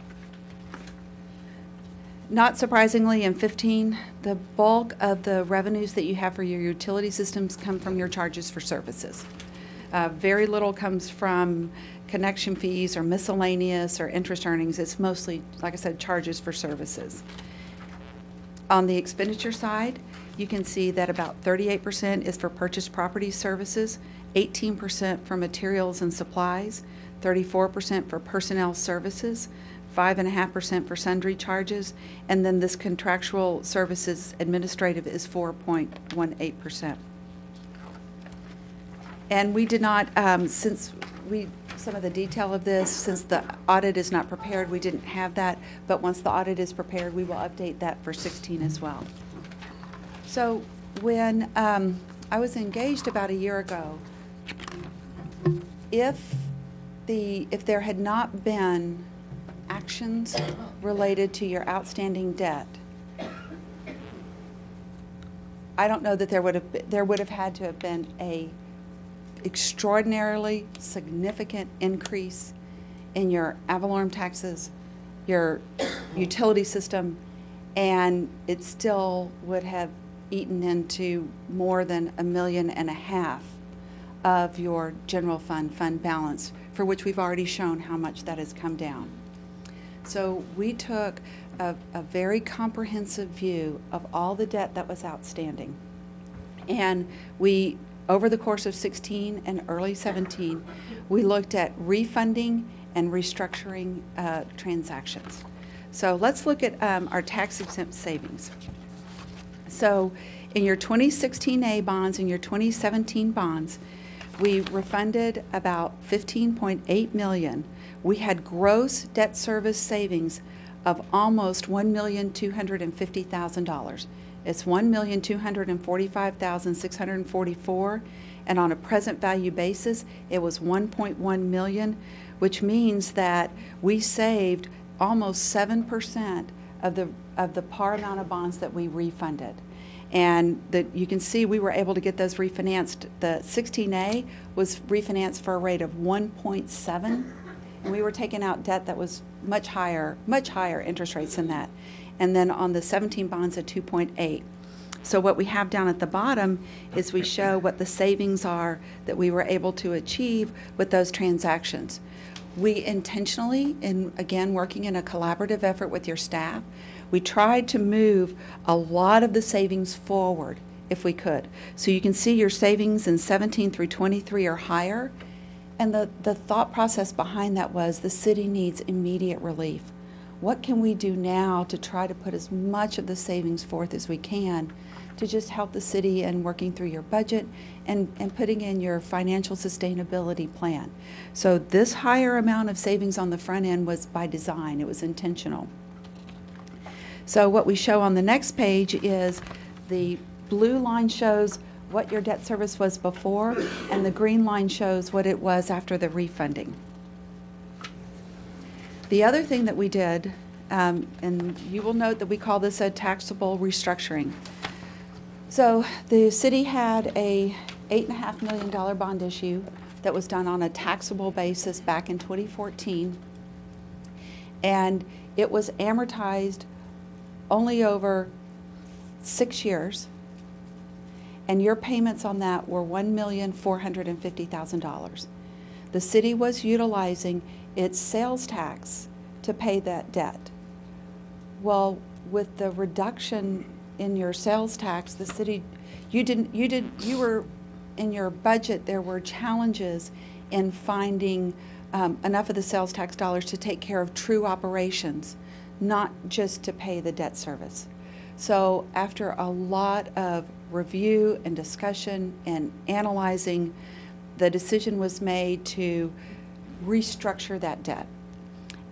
Not surprisingly, in 15, the bulk of the revenues that you have for your utility systems come from your charges for services. Very little comes from connection fees or miscellaneous or interest earnings. It's mostly, like I said, charges for services. On the expenditure side, you can see that about 38% is for purchased property services, 18% for materials and supplies, 34% for personnel services, 5.5% for sundry charges, and then this contractual services administrative is 4.18%. And we did not, some of the detail of this, since the audit is not prepared, we didn't have that, but once the audit is prepared, we will update that for 16 as well. So when I was engaged about a year ago, if there had not been actions related to your outstanding debt, I don't know that there would have had to have been a extraordinarily significant increase in your ad valorem taxes, your utility system, and it still would have eaten into more than $1.5 million of your general fund balance, for which we've already shown how much that has come down. So we took a very comprehensive view of all the debt that was outstanding, and we over the course of 16 and early 17, we looked at refunding and restructuring transactions. So let's look at our tax-exempt savings. So in your 2016A bonds and your 2017 bonds, we refunded about $15.8 million. We had gross debt service savings of almost $1,250,000. It's $1,245,644, and on a present value basis, it was $1.1 million, which means that we saved almost 7% of the par amount of bonds that we refunded. And you can see we were able to get those refinanced. The 16A was refinanced for a rate of 1.7, and we were taking out debt that was much higher interest rates than that. And then on the 17 bonds at 2.8. So what we have down at the bottom is we show what the savings are that we were able to achieve with those transactions. We intentionally, and again, working in a collaborative effort with your staff, we tried to move a lot of the savings forward if we could. So you can see your savings in 17 through 23 are higher. And the thought process behind that was the city needs immediate relief. What can we do now to try to put as much of the savings forth as we can to just help the city in working through your budget and putting in your financial sustainability plan? So this higher amount of savings on the front end was by design. It was intentional. So what we show on the next page is the blue line shows what your debt service was before, and the green line shows what it was after the refunding. The other thing that we did, and you will note that we call this a taxable restructuring. So the city had a $8.5 million bond issue that was done on a taxable basis back in 2014, and it was amortized only over 6 years, and your payments on that were $1,450,000. The city was utilizing its sales tax to pay that debt. Well, with the reduction in your sales tax, the city, you were in your budget, there were challenges in finding enough of the sales tax dollars to take care of true operations, not just to pay the debt service. So after a lot of review and discussion and analyzing, the decision was made to restructure that debt.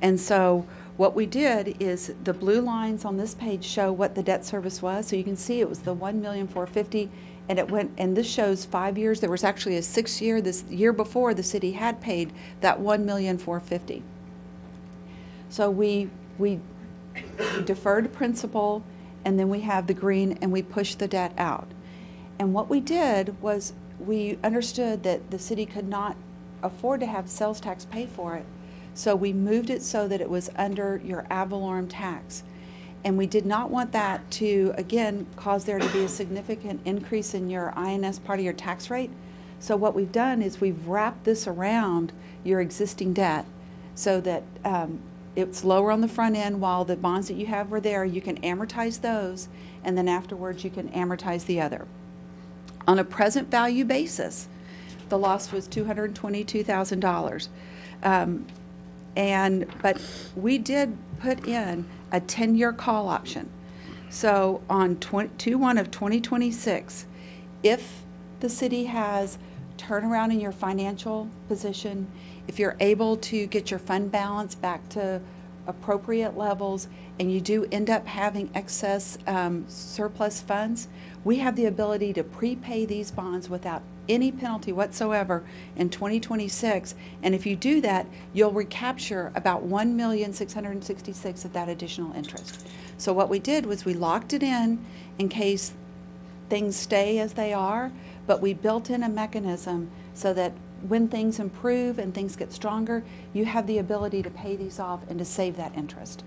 And so what we did is the blue lines on this page show what the debt service was. So you can see it was the $1,450,000, and it went, and this shows 5 years. There was actually a 6th year. This year before, the city had paid that $1,450,000. So we deferred principal, and then we have the green, and we pushed the debt out. And what we did was we understood that the city could not afford to have sales tax pay for it, so we moved it so that it was under your ad valorem tax. And we did not want that to, again, cause there to be a significant increase in your INS part of your tax rate. So what we've done is we've wrapped this around your existing debt so that it's lower on the front end. While the bonds that you have were there, you can amortize those, and then afterwards you can amortize the other. On a present value basis, the loss was $222,000. But we did put in a 10-year call option. So on 2/1 of 2026, if the city has turnaround in your financial position, if you're able to get your fund balance back to appropriate levels, and you do end up having excess surplus funds, we have the ability to prepay these bonds without any penalty whatsoever in 2026. And if you do that, you'll recapture about $1,666,000 of that additional interest. So what we did was we locked it in case things stay as they are, but we built in a mechanism so that when things improve and things get stronger, you have the ability to pay these off and to save that interest.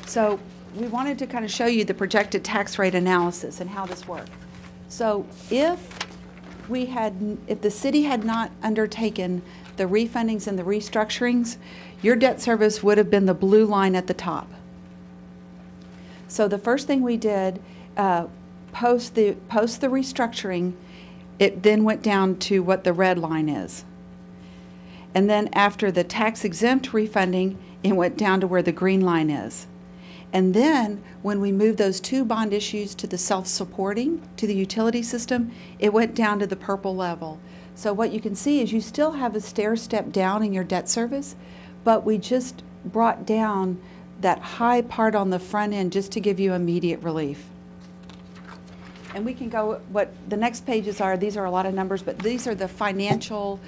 So we wanted to kind of show you the projected tax rate analysis and how this worked. So if the city had not undertaken the refundings and the restructurings, your debt service would have been the blue line at the top. So the first thing we did, post the restructuring, it then went down to what the red line is. And then after the tax-exempt refunding, it went down to where the green line is. And then when we moved those 2 bond issues to the self-supporting, to the utility system, it went down to the purple level. So what you can see is you still have a stair step down in your debt service, but we just brought down that high part on the front end just to give you immediate relief. And we can go, what the next pages are, these are a lot of numbers, but these are the financial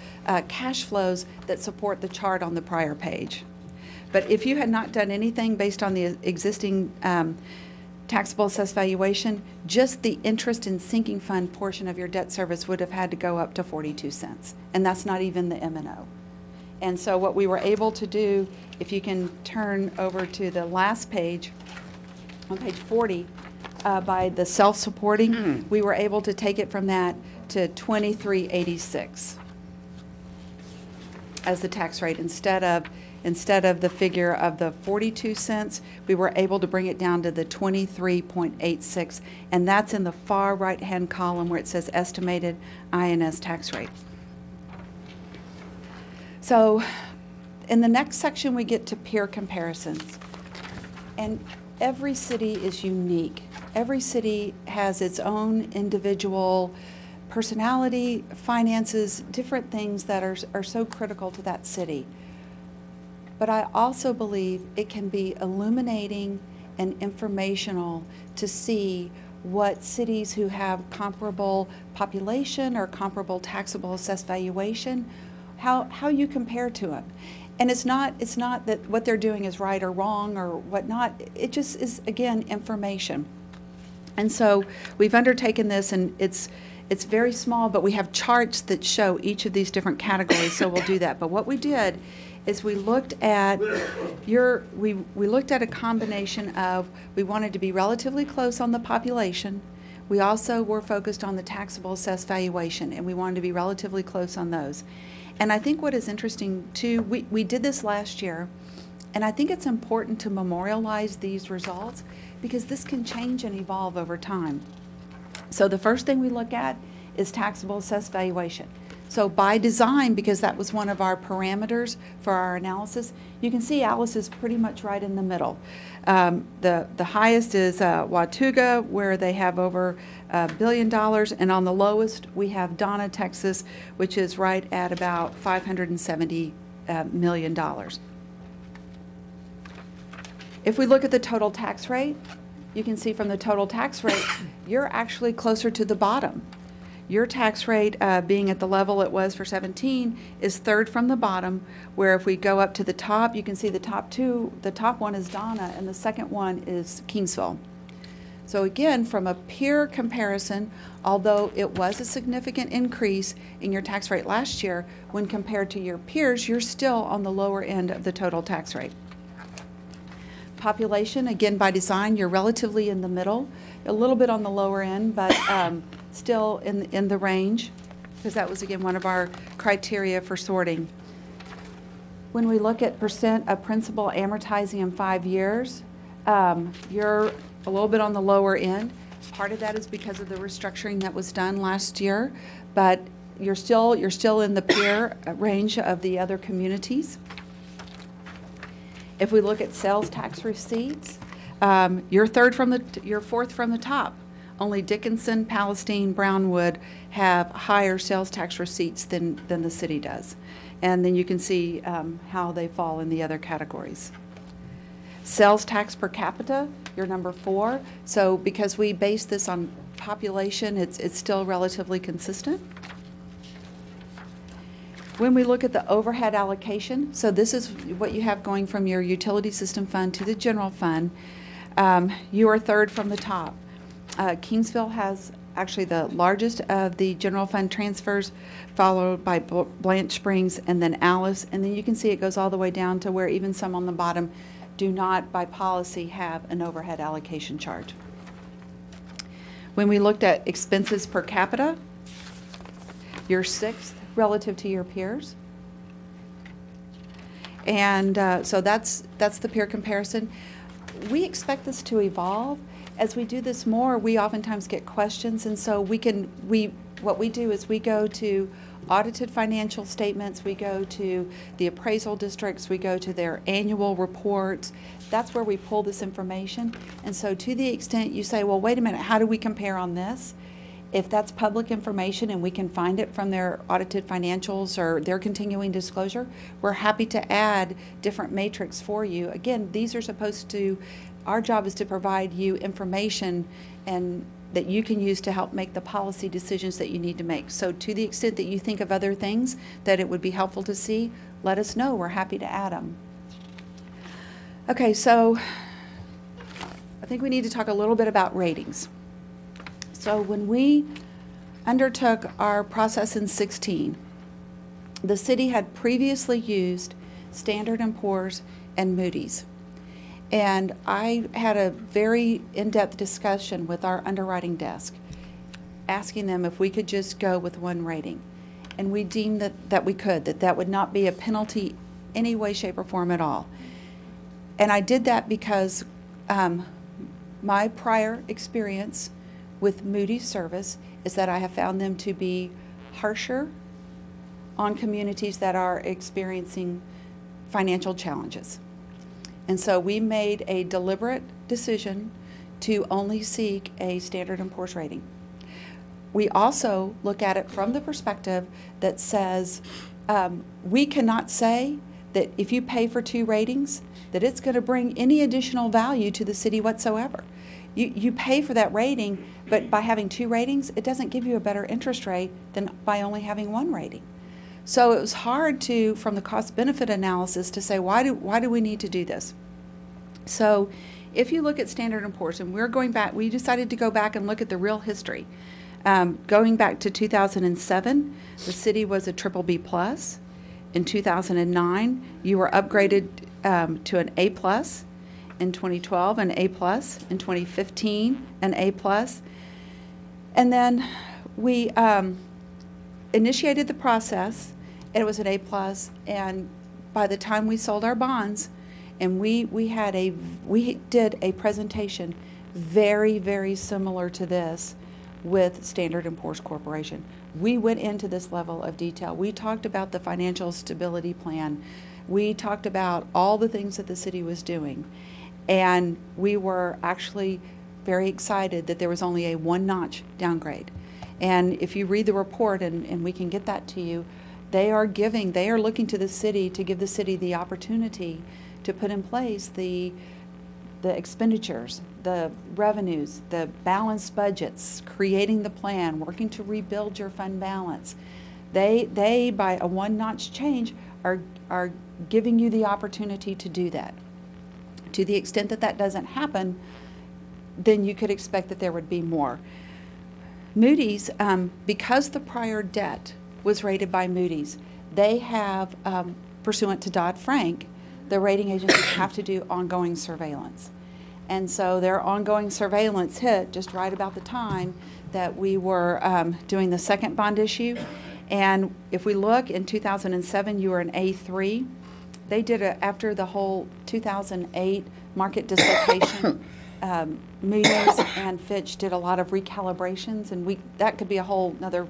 cash flows that support the chart on the prior page. But if you had not done anything based on the existing taxable assessed valuation, just the interest and sinking fund portion of your debt service would have had to go up to 42 cents. And that's not even the M&O. And so what we were able to do, if you can turn over to the last page, on page 40, by the self-supporting, we were able to take it from that to 23.86 as the tax rate. Instead of the figure of the 42 cents, we were able to bring it down to the 23.86, and that's in the far right-hand column where it says estimated INS tax rate. So in the next section, we get to peer comparisons. And every city is unique. Every city has its own individual personality, finances, different things that are so critical to that city. But I also believe it can be illuminating and informational to see what cities who have comparable population or comparable taxable assessed valuation, how you compare to them. And it's not that what they're doing is right or wrong or whatnot. It just is, again, information. And so we've undertaken this, and it's very small, but we have charts that show each of these different categories, so we'll do that. But what we did is we looked at we looked at a combination of, we wanted to be relatively close on the population. We also were focused on the taxable assessed valuation, and we wanted to be relatively close on those. And I think what is interesting too, we did this last year, and I think it's important to memorialize these results because this can change and evolve over time. So the first thing we look at is taxable assessed valuation. So by design, because that was one of our parameters for our analysis, you can see Allis is pretty much right in the middle. The highest is Watauga, where they have over $1 billion, and on the lowest we have Donna, Texas, which is right at about $570 million. If we look at the total tax rate, you can see from the total tax rate, you're actually closer to the bottom. Your tax rate, being at the level it was for 17, is third from the bottom, where if we go up to the top, you can see the top two. The top one is Donna, and the second one is Kingsville. So again, from a peer comparison, although it was a significant increase in your tax rate last year, when compared to your peers, you're still on the lower end of the total tax rate. Population, again, by design, you're relatively in the middle, a little bit on the lower end, but still in the range, because that was, again, one of our criteria for sorting. When we look at percent of principal amortizing in 5 years, you're a little bit on the lower end. Part of that is because of the restructuring that was done last year, but you're still in the peer range of the other communities. If we look at sales tax receipts, you're fourth from the top. Only Dickinson, Palestine, Brownwood have higher sales tax receipts than the city does. And then you can see how they fall in the other categories. Sales tax per capita, you're number 4. So because we base this on population, it's still relatively consistent. When we look at the overhead allocation, so this is what you have going from your utility system fund to the general fund, you are third from the top. Kingsville has actually the largest of the general fund transfers, followed by Blanche Springs and then Allis. And then you can see it goes all the way down to where even some on the bottom do not, by policy, have an overhead allocation charge. When we looked at expenses per capita, you're 6th relative to your peers. And so that's the peer comparison. We expect this to evolve, as we do this more, we oftentimes get questions, and so what we do is we go to audited financial statements, we go to the appraisal districts, we go to their annual reports. That's where we pull this information. And so to the extent you say, well, wait a minute, how do we compare on this? If that's public information and we can find it from their audited financials or their continuing disclosure, we're happy to add different matrix for you. Again, these are supposed to, our job is to provide you information and that you can use to help make the policy decisions that you need to make. So to the extent that you think of other things that it would be helpful to see, let us know. We're happy to add them. Okay, so I think we need to talk a little bit about ratings. So when we undertook our process in 16, the city had previously used Standard & Poor's and Moody's. And I had a very in-depth discussion with our underwriting desk, asking them if we could just go with one rating. And we deemed that we could, that would not be a penalty any way, shape, or form at all. And I did that because my prior experience with Moody's service is that I have found them to be harsher on communities that are experiencing financial challenges. And so we made a deliberate decision to only seek a Standard & Poor's rating. We also look at it from the perspective that says we cannot say that if you pay for 2 ratings, that it's going to bring any additional value to the city whatsoever. You pay for that rating, but by having 2 ratings, it doesn't give you a better interest rate than by only having 1 rating. So it was hard to, from the cost-benefit analysis, to say, why do we need to do this? So if you look at Standard & Poor's, and we decided to go back and look at the real history. Going back to 2007, the city was a BBB+. In 2009, you were upgraded to an A+. In 2012, an A+. In 2015, an A+. And then we initiated the process, and it was an A+, and by the time we sold our bonds, and we did a presentation very, very similar to this with Standard & Poor's Corporation. We went into this level of detail. We talked about the financial stability plan. We talked about all the things that the city was doing. And we were actually very excited that there was only a 1-notch downgrade. And if you read the report, and we can get that to you, they are looking to the city to give the city the opportunity to put in place the expenditures, the revenues, the balanced budgets, creating the plan, working to rebuild your fund balance. They by a 1-notch change, are giving you the opportunity to do that. To the extent that that doesn't happen, then you could expect that there would be more. Moody's, because the prior debt was rated by Moody's, they have, pursuant to Dodd-Frank, the rating agencies have to do ongoing surveillance. And so their ongoing surveillance hit just right about the time that we were doing the second bond issue. And if we look, in 2007, you were an A3. They did after the whole 2008 market dislocation, Moody's and Fitch did a lot of recalibrations, and that could be a whole another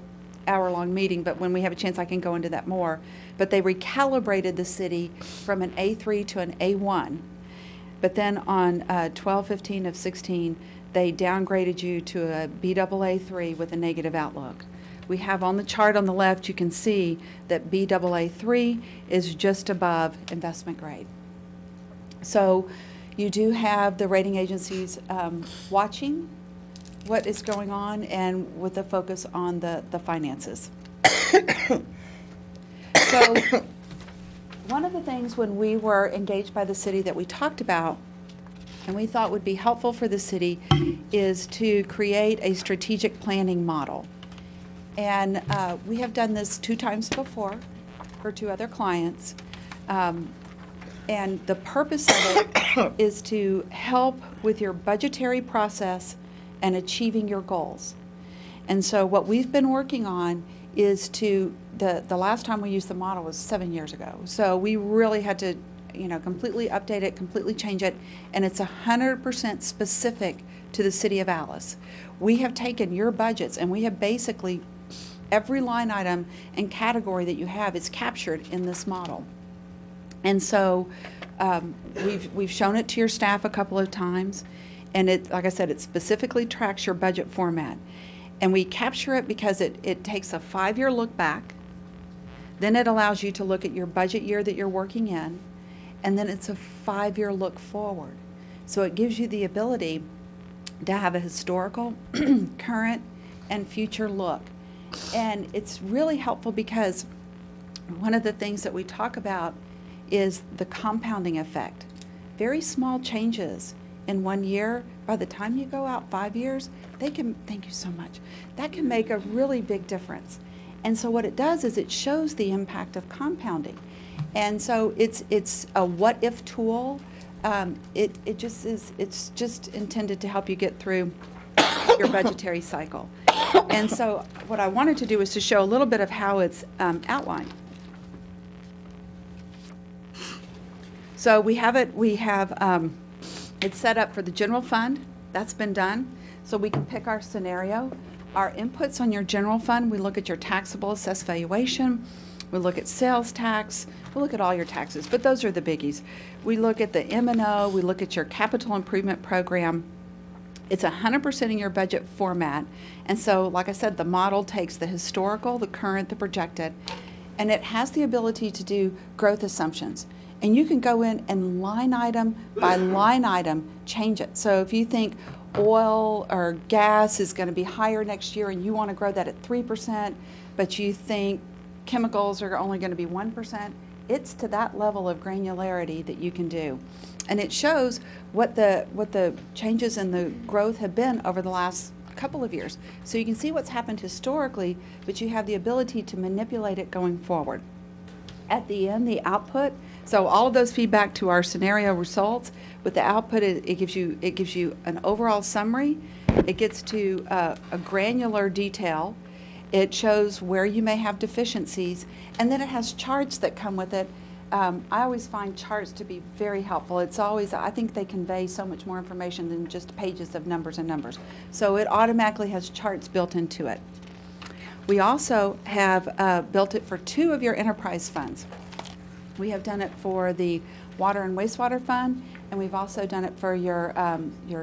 hour-long meeting, but when we have a chance I can go into that more. But they recalibrated the city from an A3 to an A1. But then on 12/15 of 16, they downgraded you to a Baa3 with a negative outlook. We have on the chart on the left, you can see that Baa3 is just above investment grade. So you do have the rating agencies watching what is going on and with a focus on the finances. So one of the things when we were engaged by the city that we talked about and we thought would be helpful for the city is to create a strategic planning model. And we have done this 2 times before for 2 other clients. And the purpose of it is to help with your budgetary process and achieving your goals. And so what we've been working on is the last time we used the model was 7 years ago. So we really had to completely update it, completely change it, and it's 100% specific to the City of Allis. We have taken your budgets and we have basically every line item and category that you have is captured in this model. And so we've shown it to your staff a couple of times, and it, like I said, it specifically tracks your budget format. And we capture it because it takes a 5-year look back, then it allows you to look at your budget year that you're working in, and then it's a 5-year look forward. So it gives you the ability to have a historical, current, and future look. And it's really helpful because one of the things that we talk about is the compounding effect. Very small changes in 1 year, by the time you go out 5 years, they can, thank you so much, that can make a really big difference. And so what it does is it shows the impact of compounding. And so it's a what-if tool. It's just intended to help you get through your budgetary cycle. And so what I wanted to do is to show a little bit of how it's outlined. So we have it's set up for the general fund. That's been done. So we can pick our scenario. Our inputs on your general fund, we look at your taxable assessed valuation, we look at sales tax, we look at all your taxes, but those are the biggies. We look at the M&O, we look at your capital improvement program. It's 100% in your budget format. And so, like I said, the model takes the historical, the current, the projected, and it has the ability to do growth assumptions. And you can go in and line item by line item change it. So if you think oil or gas is going to be higher next year and you want to grow that at 3%, but you think chemicals are only going to be 1%, it's to that level of granularity that you can do. And it shows what the changes in the growth have been over the last couple of years. So you can see what's happened historically, but you have the ability to manipulate it going forward. At the end, the output, so all of those feed back to our scenario results. With the output, it gives you an overall summary. It gets to a granular detail. It shows where you may have deficiencies, and then it has charts that come with it. I always find charts to be very helpful. It's always, I think they convey so much more information than just pages of numbers and numbers. So it automatically has charts built into it. We also have built it for 2 of your enterprise funds. We have done it for the water and wastewater fund, and we've also done it for your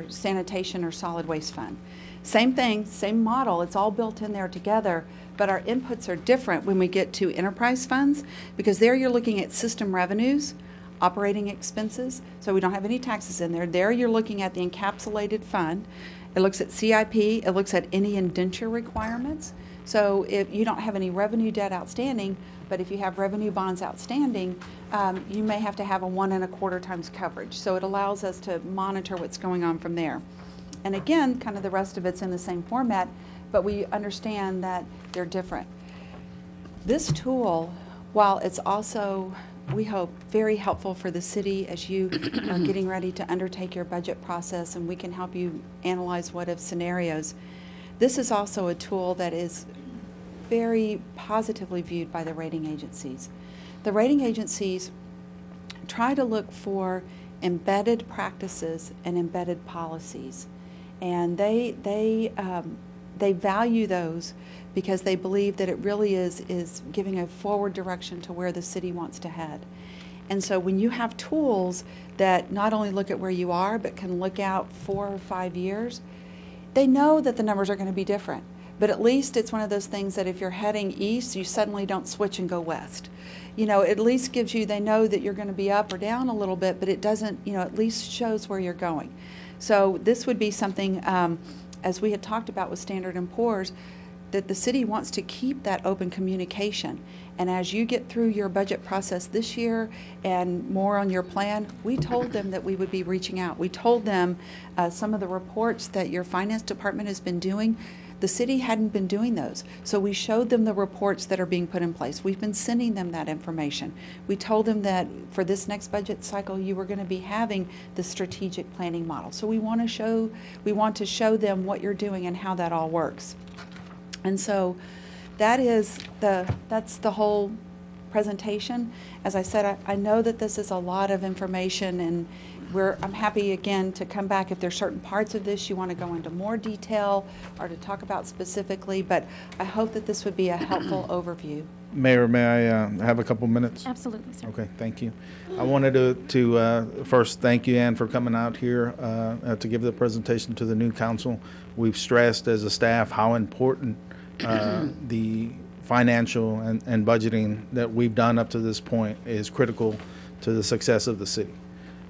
sanitation or solid waste fund. Same thing, same model, it's all built in there together, but our inputs are different when we get to enterprise funds, because there you're looking at system revenues, operating expenses, so we don't have any taxes in there. There you're looking at the encapsulated fund. It looks at CIP, it looks at any indenture requirements. So if you don't have any revenue debt outstanding, but if you have revenue bonds outstanding, you may have to have a 1 1/4 times coverage. So it allows us to monitor what's going on from there. And again, kind of the rest of it's in the same format, but we understand that they're different. This tool, while it's also, we hope, very helpful for the city as you are getting ready to undertake your budget process, and we can help you analyze what-if scenarios, this is also a tool that is very positively viewed by the rating agencies. The rating agencies try to look for embedded practices and embedded policies, and they value those because they believe that it really is giving a forward direction to where the city wants to head. And so when you have tools that not only look at where you are but can look out 4 or 5 years, they know that the numbers are going to be different. But at least it's one of those things that if you're heading east, you suddenly don't switch and go west. You know, at least gives you, they know that you're going to be up or down a little bit, but it doesn't, you know, at least shows where you're going. So this would be something, as we had talked about with Standard & Poor's, that the city wants to keep that open communication. And as you get through your budget process this year and more on your plan, we told them that we would be reaching out. We told them some of the reports that your finance department has been doing, the city hadn't been doing those. So we showed them the reports that are being put in place. We've been sending them that information. We told them that for this next budget cycle, you were going to be having the strategic planning model. So we want to show them what you're doing and how that all works. And so that's the whole presentation. As I said, I know that this is a lot of information, and I'm happy again to come back if there's certain parts of this you want to go into more detail or to talk about specifically, but I hope that this would be a helpful overview. Mayor, may I have a couple minutes? Absolutely, sir. Okay, thank you. I wanted to first thank you, Ann, for coming out here to give the presentation to the new council. We've stressed as a staff how important the financial and budgeting that we've done up to this point is critical to the success of the city.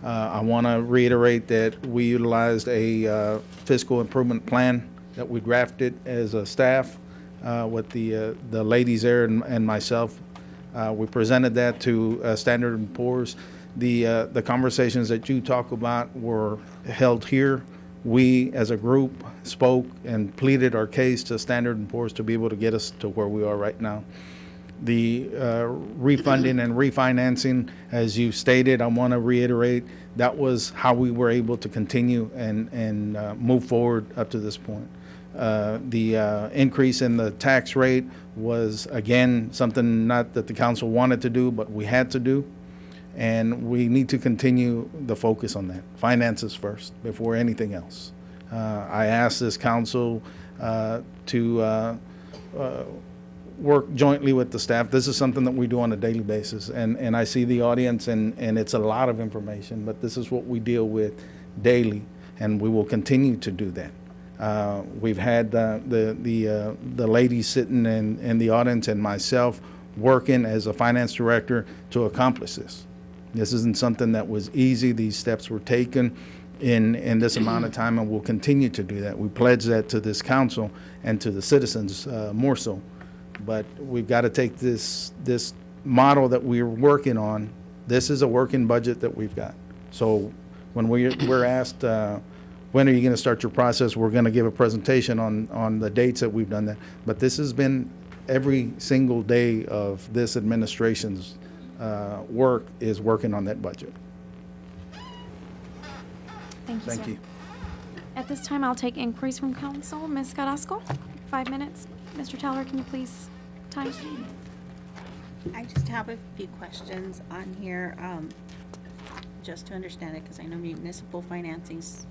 I want to reiterate that we utilized a fiscal improvement plan that we drafted as a staff with the ladies there and myself. We presented that to Standard & Poor's. The conversations that you talk about were held here. We, as a group, spoke and pleaded our case to Standard & Poor's to be able to get us to where we are right now. The refunding and refinancing, as you stated, I want to reiterate, that was how we were able to continue and move forward up to this point. The increase in the tax rate was, again, something not that the council wanted to do, but we had to do. And we need to continue the focus on that. Finances first, before anything else. I asked this council to work jointly with the staff. This is something that we do on a daily basis. And I see the audience, and it's a lot of information, but this is what we deal with daily, and we will continue to do that. We've had the ladies sitting in the audience and myself working as a finance director to accomplish this. This isn't something that was easy. These steps were taken in this amount of time, and we'll continue to do that. We pledge that to this council and to the citizens more so. But we've got to take this model that we're working on. This is a working budget that we've got. So when we're asked, when are you going to start your process, we're going to give a presentation on the dates that we've done that. But this has been every single day of this administration's work is working on that budget. Thank you, Thank sir. you. At this time, I'll take inquiries from council. Ms. Carrasco, 5 minutes. Mr. Teller, can you please time? I just have a few questions on here, just to understand it, because I know municipal financing's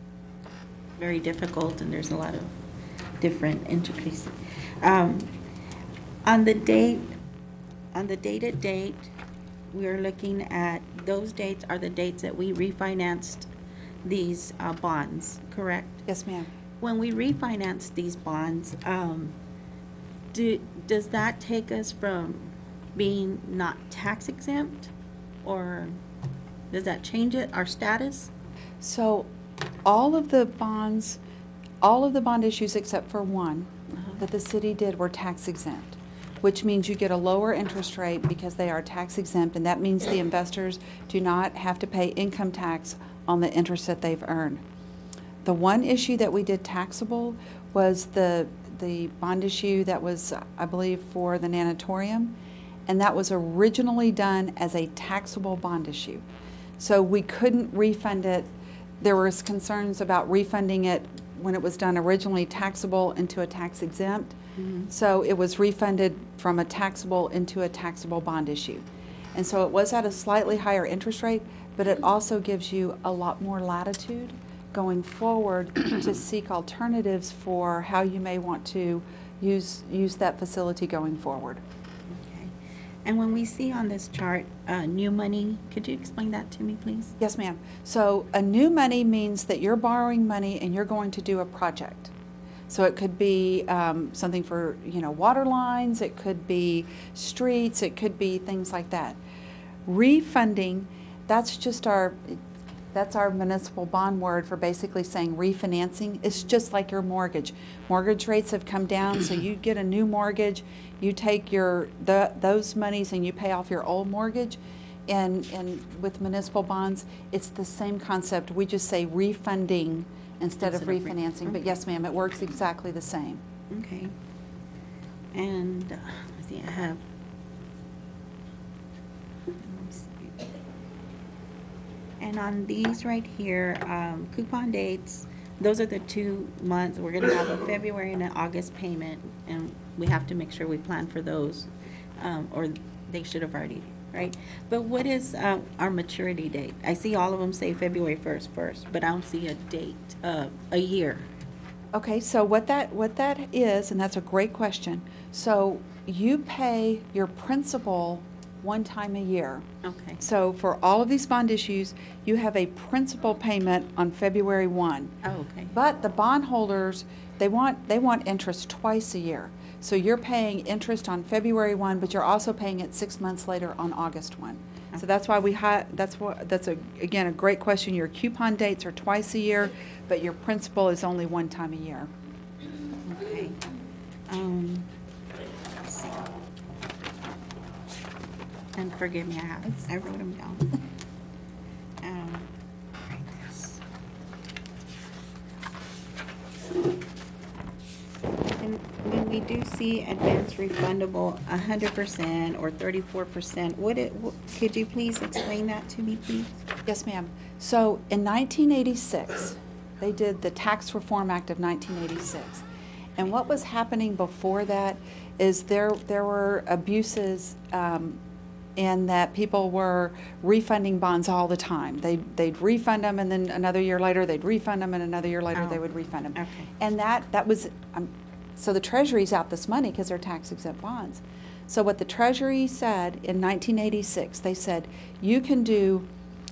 very difficult and there's a lot of different intricacies. On the dated date, we are looking at, those dates are the dates that we refinanced these bonds, correct? Yes, ma'am. When we refinance these bonds, does that take us from being not tax exempt, or does that change it, our status? So all of the bond issues except for one that the city did were tax exempt, which means you get a lower interest rate because they are tax exempt, and that means the investors do not have to pay income tax on the interest that they've earned. The one issue that we did taxable was the bond issue that was, I believe, for the nanatorium, and that was originally done as a taxable bond issue. So we couldn't refund it. There was concerns about refunding it when it was done originally taxable into a tax exempt. So it was refunded from a taxable into a taxable bond issue. And so it was at a slightly higher interest rate, but it also gives you a lot more latitude going forward to seek alternatives for how you may want to use that facility going forward. Okay. And when we see on this chart, new money, could you explain that to me, please? Yes, ma'am. So a new money means that you're borrowing money and you're going to do a project. So it could be something for, water lines, it could be streets, it could be things like that. Refunding, that's our municipal bond word for basically saying refinancing. It's just like your mortgage. Mortgage rates have come down, so you get a new mortgage, you take those monies and you pay off your old mortgage. And with municipal bonds, it's the same concept. We just say refunding instead of refinancing. But yes, ma'am, it works exactly the same. Okay. And let's see, I have. And on these right here, coupon dates, those are the 2 months. We're going to have a February and an August payment, and we have to make sure we plan for those. or they should have already, right? But what is our maturity date? I see all of them say February 1st, but I don't see a date, a year. Okay, so what that is, and that's a great question. So you pay your principal one time a year. Okay. So for all of these bond issues, you have a principal payment on February 1. Oh, okay. But the bondholders, they want interest twice a year. So you're paying interest on February 1, but you're also paying it 6 months later on August 1. Okay. So that's why that's again a great question. Your coupon dates are twice a year, but your principal is only one time a year. Okay. Let's see. And forgive me, I wrote them down. And when we do see advance refundable 100% or 34%, could you please explain that to me, please? Yes, ma'am. So in 1986, they did the Tax Reform Act of 1986. And what was happening before that is there were abuses in that people were refunding bonds all the time. They'd refund them, and then another year later they'd refund them, and another year later they would refund them. Okay. And that was, so the Treasury's out this money because they're tax-exempt bonds. So what the Treasury said in 1986, they said, you can do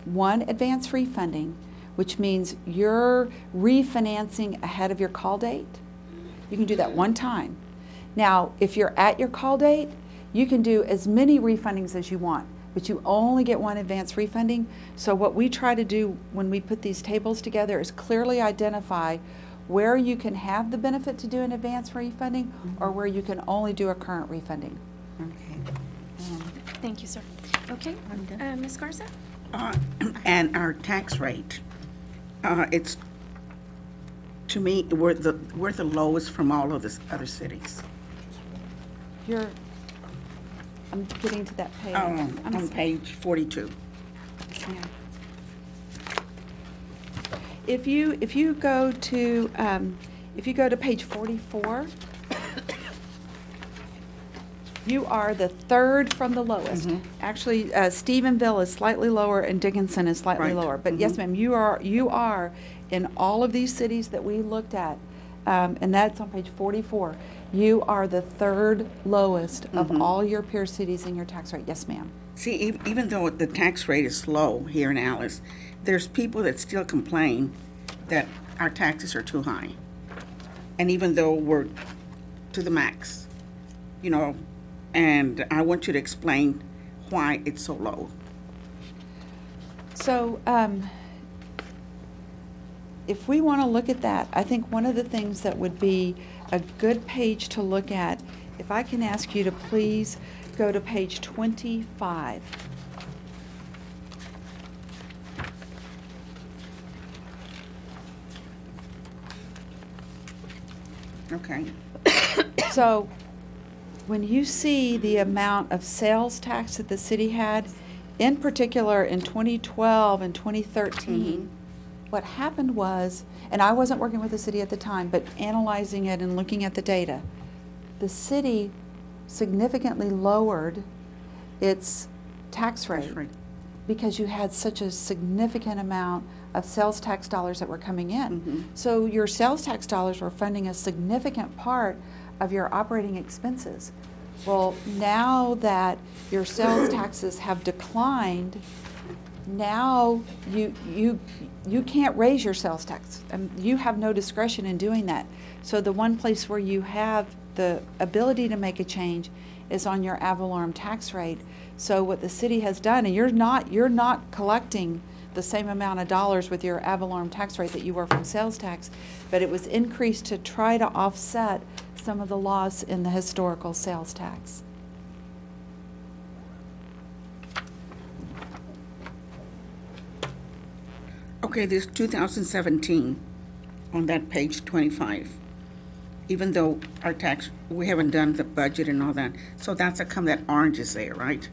one advance refunding, which means you're refinancing ahead of your call date. You can do that one time. Now, if you're at your call date, you can do as many refundings as you want, but you only get one advance refunding. So what we try to do when we put these tables together is clearly identify where you can have the benefit to do an advance refunding or where you can only do a current refunding. Okay. Thank you, sir. Okay, Ms. Garza? And our tax rate, it's, to me, we're the lowest from all of the other cities. I'm getting to that page. On page 42. Yes, ma'am. If you go to page 44, you are the third from the lowest. Mm-hmm. Actually, Stephenville is slightly lower and Dickinson is slightly lower. But yes, ma'am, you are in all of these cities that we looked at, and that's on page 44. You are the third lowest of all your peer cities in your tax rate. Yes, ma'am. See, even though the tax rate is low here in Allis, there's people that still complain that our taxes are too high. And even though we're to the max, and I want you to explain why it's so low. So, if we want to look at that, I think one of the things that would be a good page to look at, if I can ask you to please go to page 25. Okay. So, when you see the amount of sales tax that the city had, in particular in 2012 and 2013, what happened was, and I wasn't working with the city at the time, but analyzing it and looking at the data, the city significantly lowered its tax rate because you had such a significant amount of sales tax dollars that were coming in. So your sales tax dollars were funding a significant part of your operating expenses. Well, now that your sales taxes have declined, now you can't raise your sales tax. You have no discretion in doing that. So the one place where you have the ability to make a change is on your ad valorem tax rate. So what the city has done, and you're not collecting the same amount of dollars with your ad valorem tax rate that you were from sales tax, but it was increased to try to offset some of the loss in the historical sales tax. Okay, this 2017 on that page 25, even though our tax, we haven't done the budget and all that, so that's how come that orange is there, right?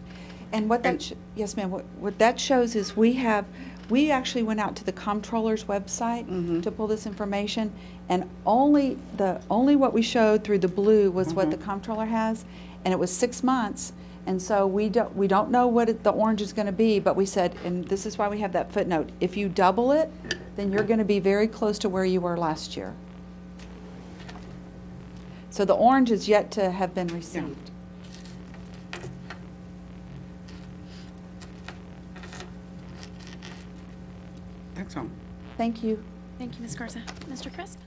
And what that, yes, ma'am, what that shows is we actually went out to the comptroller's website to pull this information, and only what we showed through the blue was what the comptroller has, and it was 6 months. And so we don't know what the orange is going to be, but we said, and this is why we have that footnote, if you double it, then you're going to be very close to where you were last year. So the orange is yet to have been received. That's all. Thank you. Thank you, Ms. Garza. Mr. Crisp?